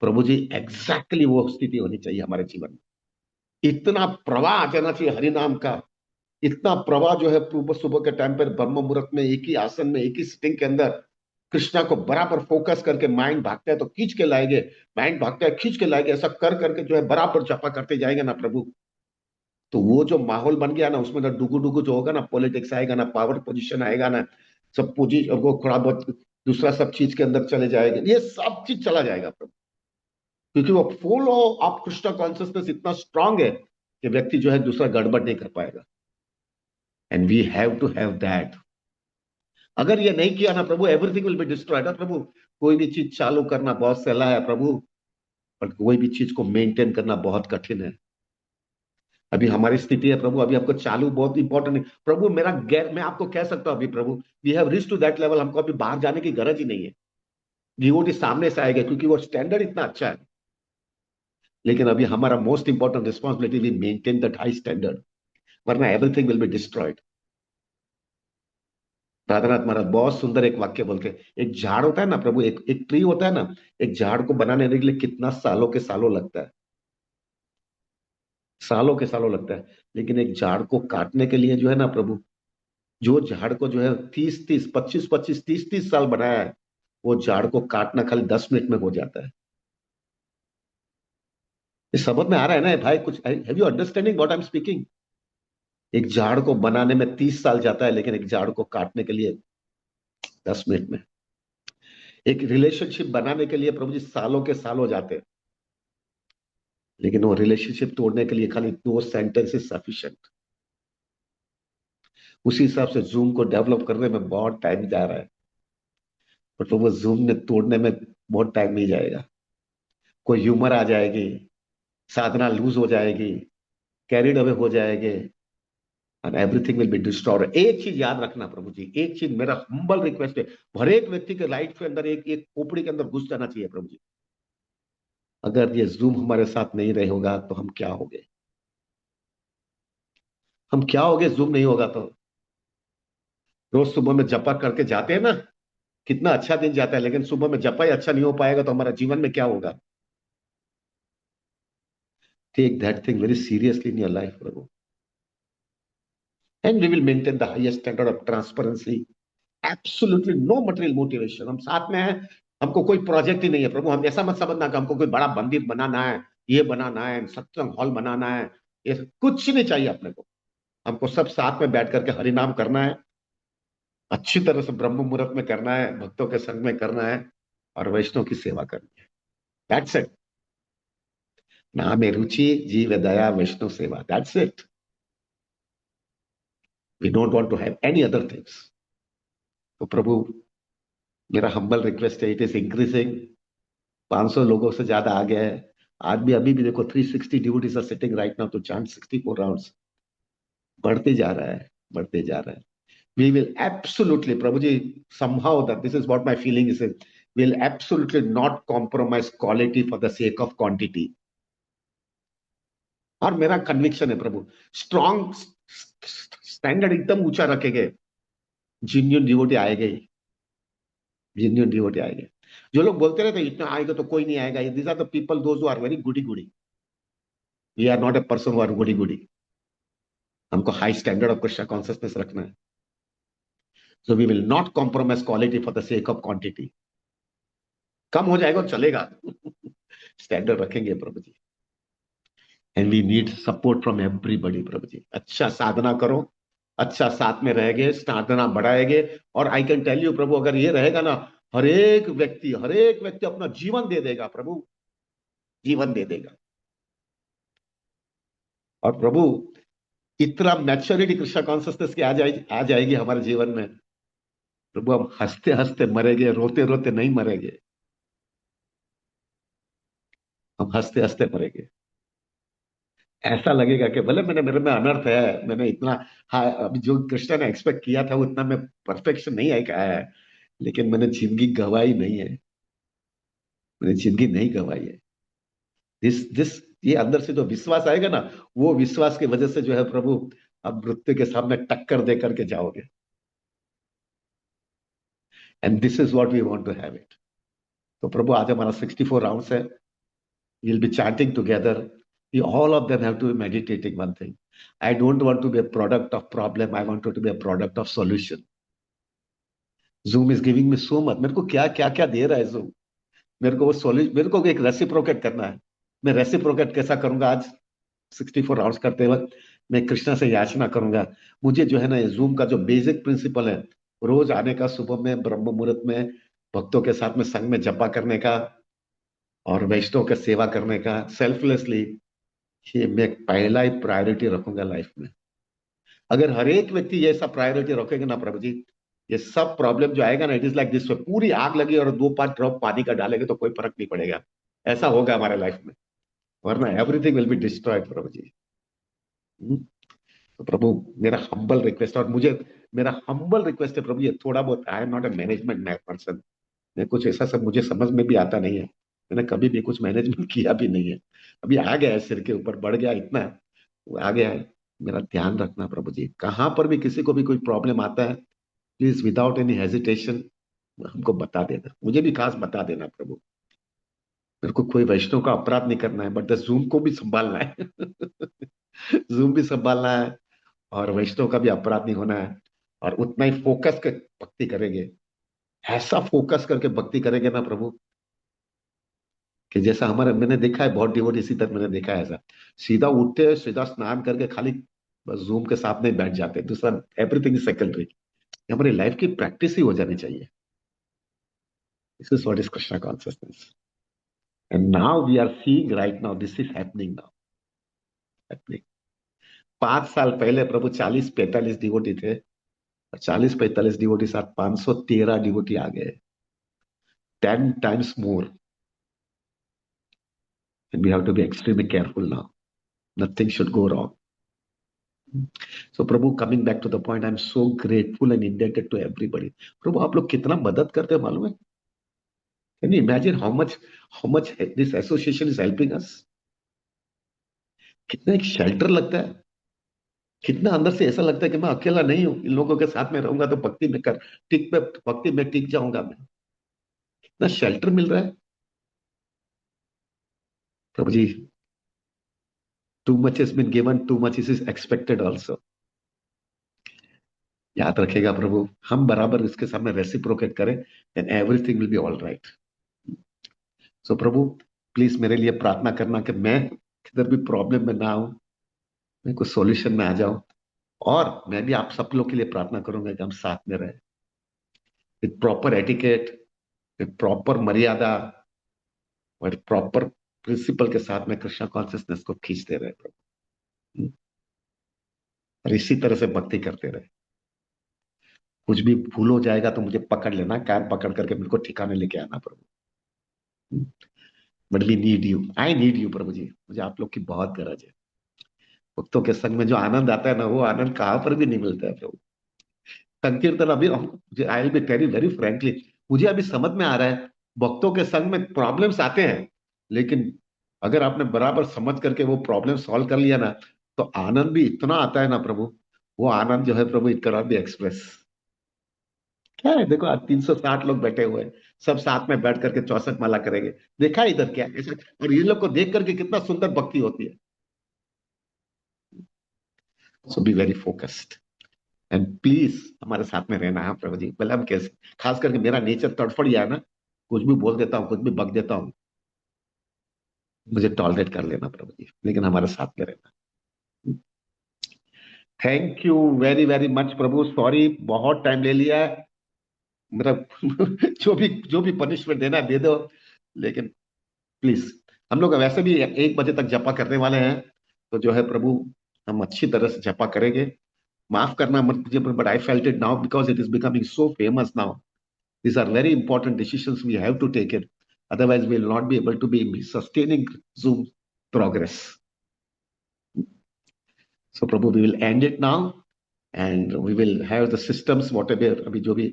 A: प्रभु जी एग्जैक्टली वो स्थिति होनी चाहिए हमारे जीवन में। इतना प्रवाह आ जाना चाहिए हरि नाम का, इतना प्रवाह जो है सुबह सुबह के टाइम पर ब्रह्म मुहूर्त में एक ही आसन में एक ही सिटिंग के अंदर, कृष्णा को बराबर फोकस करके माइंड भागता है तो खींच के लाएंगे, माइंड भागता है खींच के लाएंगे, ऐसा कर करके जो है बराबर जपा करते जाएंगे ना प्रभु, तो वो जो माहौल बन गया ना, उसमें ना डुगु डुगु जो होगा ना, पॉलिटिक्स आएगा ना, पावर पोजीशन आएगा ना, सब पोजीशन वो थोड़ा बहुत दूसरा सब चीज के अंदर चले जाएंगे, ये सब चीज चला जाएगा प्रभु, क्योंकि वो फुल ऑफ कृष्णा कॉन्शियसनेस इतना स्ट्रांग है कि व्यक्ति जो है दूसरा गड़बड़ नहीं कर पाएगा। And we have to have that. अगर ये नहीं किया ना प्रभु, एवरीथिंग विल बी डिस्ट्रॉयड। प्रभु कोई भी चीज चालू करना बहुत सहला है प्रभु, पर कोई भी चीज को मेंटेन करना बहुत कठिन है। अभी हमारी स्थिति है प्रभु, अभी आपको चालू बहुत इंपॉर्टेंट है प्रभु। मेरा गैर मैं आपको कह सकता हूं अभी प्रभु, we have reach to that level, हमको अभी बाहर जाने की गरज ही नहीं है। डिवोटी सामने से आएगा क्योंकि वो स्टैंडर्ड इतना अच्छा है। लेकिन अभी हमारा most important responsibility we maintain that high standard, वरना everything will be destroyed. Radhanath Maharaj बहुत सुंदर एक वाक्य बोलते हैं, एक झाड़ होता है ना प्रभु, एक एक ट्री होता है ना, एक झाड़ को बनाने के लिए कितना सालों के सालों लगता है, सालों के सालों लगता है। लेकिन एक झाड़ को काटने के लिए जो है ना प्रभु, जो झाड़ को जो है 30-30 25-25 30-30 साल बनाया है, वो झाड़ को काटना खाली 10 मिनट में हो जाता है। ये समझ में आ रहा है ना भाई कुछ? Have you understanding what I am speaking? एक झाड़ को बनाने में 30 साल जाता है, लेकिन एक झाड़ को काटने के लिए 10 मिनट में। एक रिलेशनशिप बनाने के लिए प्रभु जी सालों के सालों जाते हैं, लेकिन वो रिलेशनशिप तोड़ने के लिए खाली 2 सेंटेंसेस सफिशिएंट। उसी हिसाब से जूम को डेवलप करने में बहुत टाइम जा रहा है, पर तो वो जूम ने तोड़ने में बहुत टाइम नहीं जाएगा। कोई ह्यूमर आ जाएगी, साधना लूज हो जाएगी, कैरिड अवे हो जाएंगे, and everything will be destroyed. एक चीज याद रखना प्रभु जी, एक चीज मेरा हम्बल रिक्वेस्ट है, हर एक व्यक्ति के लाइफ के अंदर एक एक खोपड़ी के अंदर घुस जाना चाहिए प्रभु जी। अगर ये जूम हमारे साथ नहीं रहे होगा तो हम क्या होंगे? हम क्या होंगे जूम नहीं होगा तो? रोज सुबह में जपा करके जाते हैं ना, कितना अच्छा दिन जाता है, लेकिन सुबह में जपा ही अच्छा नहीं हो पाएगा तो हमारा जीवन में क्या होगा? Take that thing very seriously in your life प्रभु, and we will maintain the highest standard of transparency. Absolutely no material motivation, हम साथ में हैं, हमको कोई प्रोजेक्ट ही नहीं है प्रभु। हम ऐसा मत समझना कि हमको कोई बड़ा मंदिर बनाना है, ये बनाना है, सत्संग हॉल बनाना है, ये कुछ नहीं चाहिए अपने को। हमको सब साथ में बैठ करके हरिनाम करना है, अच्छी तरह से ब्रह्म मुहूर्त में करना है, भक्तों के संग में करना है, और वैष्णव की सेवा करनी है। That's it. नाम रुचि, जीव दया, वैष्णव सेवा, that's it. We don't want to have any other things. तो प्रभु मेरा हम्बल रिक्वेस्ट है, इट इज इंक्रीजिंग। 500 लोगों से ज्यादा आ गया है। आज भी अभी भी देखो 360 devotees are sitting right now to chant 64 rounds. बढ़ते जा रहा है, बढ़ते जा रहा है। वी विल एब्सोल्युटली प्रभु जी, somehow that this is what my feeling is, will absolutely not compromise quality for the sake of quantity। और मेरा कन्विक्शन है प्रभु, स्ट्रॉन्ग स्टैंडर्ड एकदम ऊंचा रखेंगे, जेन्युइन डिवोटी आएंगे ही, जेन्युइन डिवोटी आएंगे। जो लोग बोलते रहते इतना आएगा तो कोई नहीं आएगा, these are the people those who are very goody goody. We are not a person who are goody goody. हमको high standard of Krishna consciousness रखना है। So we will not compromise quality for the sake of quantity. कम हो जाएगा चलेगा, standard रखेंगे प्रभु जी। And we need support from everybody प्रभु जी। अच्छा साधना करो, अच्छा साथ में रहेंगे, साधना बढ़ाएंगे, और आई कैन टेल यू प्रभु, अगर ये रहेगा ना, हर एक व्यक्ति अपना जीवन दे देगा प्रभु, जीवन दे देगा। और प्रभु इतना मैच्योरिटी कृष्णा कॉन्शियसनेस की आ जाएगी हमारे जीवन में प्रभु, हम हंसते हंसते मरेंगे, रोते रोते नहीं मरेंगे, हम हंसते हंसते मरेंगे। ऐसा लगेगा कि भले मैंने मेरे में अनर्थ है, मैंने इतना, हाँ अभी जो कृष्णा ने एक्सपेक्ट किया था उतना मैं परफेक्शन नहीं आया है, लेकिन मैंने जिंदगी गवाई नहीं है, मैंने जिंदगी नहीं गवाई है। दिस दिस ये अंदर से जो विश्वास आएगा ना, वो विश्वास की वजह से जो है प्रभु, अब मृत्यु के सामने टक्कर दे करके जाओगे। And this is what we want to have it. तो प्रभु आज हमारा 64 राउंड्स है, we'll be chanting together. We all of them have to be meditating one thing. I don't want to be a product of problem. I want to be a product of solution. Zoom is giving me so much, मेरे को क्या क्या क्या दे रहा है zoom. मेरे को वो सॉल्यूशन, मेरे को एक रेसिप्रोकेट करना है। मैं रेसिप्रोकेट कैसा करूंगा? आज 64 आवर्स करते वक्त मैं कृष्णा से याचना करूंगा, मुझे जो है ना जूम का जो बेसिक प्रिंसिपल है, रोज आने का, सुबह में ब्रह्म मुहूर्त में भक्तों के साथ में संग में जपा करने का और वैष्णव का सेवा करने का सेल्फलेसली, ये मैं पहला ही प्रायोरिटी रखूंगा लाइफ में। अगर हर एक व्यक्ति ये ऐसा प्रायोरिटी रखेगा ना प्रभु जी, ये सब प्रॉब्लम जो आएगा ना, इट इज लाइक दिस, पूरी आग लगी और 2-5 ड्रॉप पानी का डालेंगे तो कोई फर्क नहीं पड़ेगा। ऐसा होगा हमारे लाइफ में, वरना एवरीथिंग विल बी डिस्ट्रॉयड प्रभु जी। हम्म? तो प्रभु, मेरा हम्बल रिक्वेस्ट, और मुझे मेरा हम्बल रिक्वेस्ट है प्रभु, ये थोड़ा बहुत, आई am not A management person, मैं कुछ ऐसा सब मुझे समझ में भी आता नहीं है, मैंने कभी भी कुछ मैनेजमेंट किया भी नहीं है। अभी आ गया है, सिर के ऊपर बढ़ गया इतना, वो आ गया है। मेरा ध्यान रखना प्रभु जी, कहां पर भी किसी को भी कोई प्रॉब्लम आता है, प्लीज विदाउट एनी हेजिटेशन हमको बता देना, मुझे भी खास बता देना प्रभु। मेरे को कोई वैष्णव का अपराध नहीं करना है, बट जूम को भी संभालना है। जूम भी संभालना है, और वैष्णव का भी अपराध नहीं होना है। और उतना ही फोकस कर भक्ति करेंगे, ऐसा फोकस करके भक्ति करेंगे ना प्रभु, कि जैसा हमारे, मैंने देखा है बहुत डिवोटी इसी तरह मैंने देखा है ऐसा, सीधा उठते हैं, सीधा स्नान करके खाली बस जूम के सामने बैठ जाते हैं, दूसरा एवरीथिंग इज सेकेंडरी। हमारी लाइफ की प्रैक्टिस ही हो जानी चाहिए। This is what is Krishna consciousness, and now we are seeing right now, this is happening now, happening. 5 साल पहले प्रभु 40-45 डिवोटी थे, और 40-45 डिवोटी साथ 513 डिवोटी आ गए, 10 times more, and we have to be extremely careful now, nothing should go wrong. So प्रभु, coming back to the point, I am so grateful and indebted to everybody. प्रभु, आप लोग कितना मदद करते हैं मालूम है? Can you imagine how much this association is helping us? कितना एक शेल्टर लगता है, कितना अंदर से ऐसा लगता है कि मैं अकेला नहीं हूं, इन लोगों के साथ में रहूंगा तो भक्ति में कर टिक पे भक्ति में टिक जाऊंगा मैं। कितना शेल्टर मिल रहा है प्रभु जी। Too much is been given, too much is expected also. याद रखेगा प्रभु, हम बराबर इसके सामने रेसिप्रोकेट करें, then everything will be all right. So प्रभु, प्लीज मेरे लिए प्रार्थना करना कि मैं किधर भी प्रॉब्लम में ना आऊं, मैं कुछ सॉल्यूशन में आ जाऊं। और मैं भी आप सब लोग के लिए प्रार्थना करूंगा कि हम साथ में रहें, with proper etiquette, with proper मर्यादा और प्रॉपर प्रिंसिपल के साथ में कृष्णा कॉन्शियसनेस को खींचते रहे प्रभु, और इसी तरह से भक्ति करते रहे। कुछ भी भूल हो जाएगा तो मुझे पकड़ लेना, कान पकड़ करके मेरे को ठिकाने लेके आना प्रभु। But we need you, I need you प्रभु जी, मुझे आप लोग की बहुत गरज है। भक्तों के संग में जो आनंद आता है ना, वो आनंद कहाँ पर भी नहीं मिलता है प्रभु। संकीर्तन अभी I will be tell you very frankly, मुझे अभी समझ में आ रहा है, भक्तों के संग में प्रॉब्लम्स आते हैं, लेकिन अगर आपने बराबर समझ करके वो प्रॉब्लम सॉल्व कर लिया ना, तो आनंद भी इतना आता है ना प्रभु, वो आनंद जो है प्रभु, it can not be express. क्या है, देखो आज 360 लोग बैठे हुए हैं, सब साथ में बैठ करके 64 माला करेंगे, देखा है इधर क्या ऐसे, और ये लोग को देख करके कितना सुंदर भक्ति होती है। So be very focused, and please हमारे साथ में रहना है प्रभु जी, भले हम कैसे, खास करके मेरा नेचर तड़फड़िया है ना, कुछ भी बोल देता हूँ, कुछ भी बक देता हूँ, मुझे टॉलरेट कर लेना प्रभु जी, लेकिन हमारे साथ में रहना। Thank you very very much Prabhu, sorry बहुत टाइम ले लिया है, मतलब जो भी पनिशमेंट देना है दे दो, लेकिन प्लीज, हम लोग वैसे भी 1 बजे तक जपा करने वाले हैं, तो जो है प्रभु, हम अच्छी तरह से जपा करेंगे। माफ करना मत मुझे, but I felt it now because it is becoming so famous now. These are very important decisions we have to take it. Otherwise, we will not be able to be sustaining Zoom progress. So, Prabhu, we will end it now, and we will have the systems, whatever. Abhi jo bhi,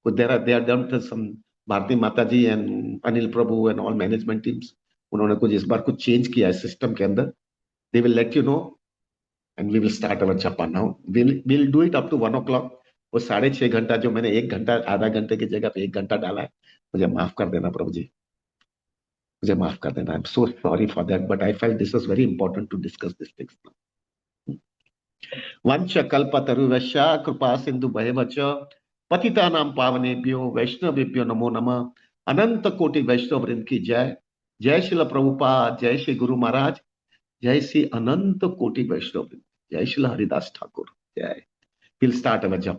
A: there are done some Bharati Mataji and Anil Prabhu and all management teams. उन्होंने कुछ इस बार कुछ change किया है system के अंदर. They will let you know, and we will start our japa now. We'll do it up to 1 o'clock. वो 6.5 घंटा जो मैंने 1 घंटा आधा घंटे की जगह पे 1 घंटा डाला है, मुझे माफ कर देना प्रभु जी, मुझे माफ कर देना। I am so sorry for that, but I felt this was very important to discuss this things. वंश कल्पतरुवश्य कृपा सिंधु भयवच पतितानां पावनेभ्यो वैष्णवेभ्यो नमो नमः। अनंत कोटि वैष्णव वृंद की जय। जय श्रील प्रभुपाद, जय श्री गुरु महाराज, जय श्री अनंत कोटि वैष्णव वृंद, जय श्री हरिदास ठाकुर, जय। विल स्टार्ट अवर जप।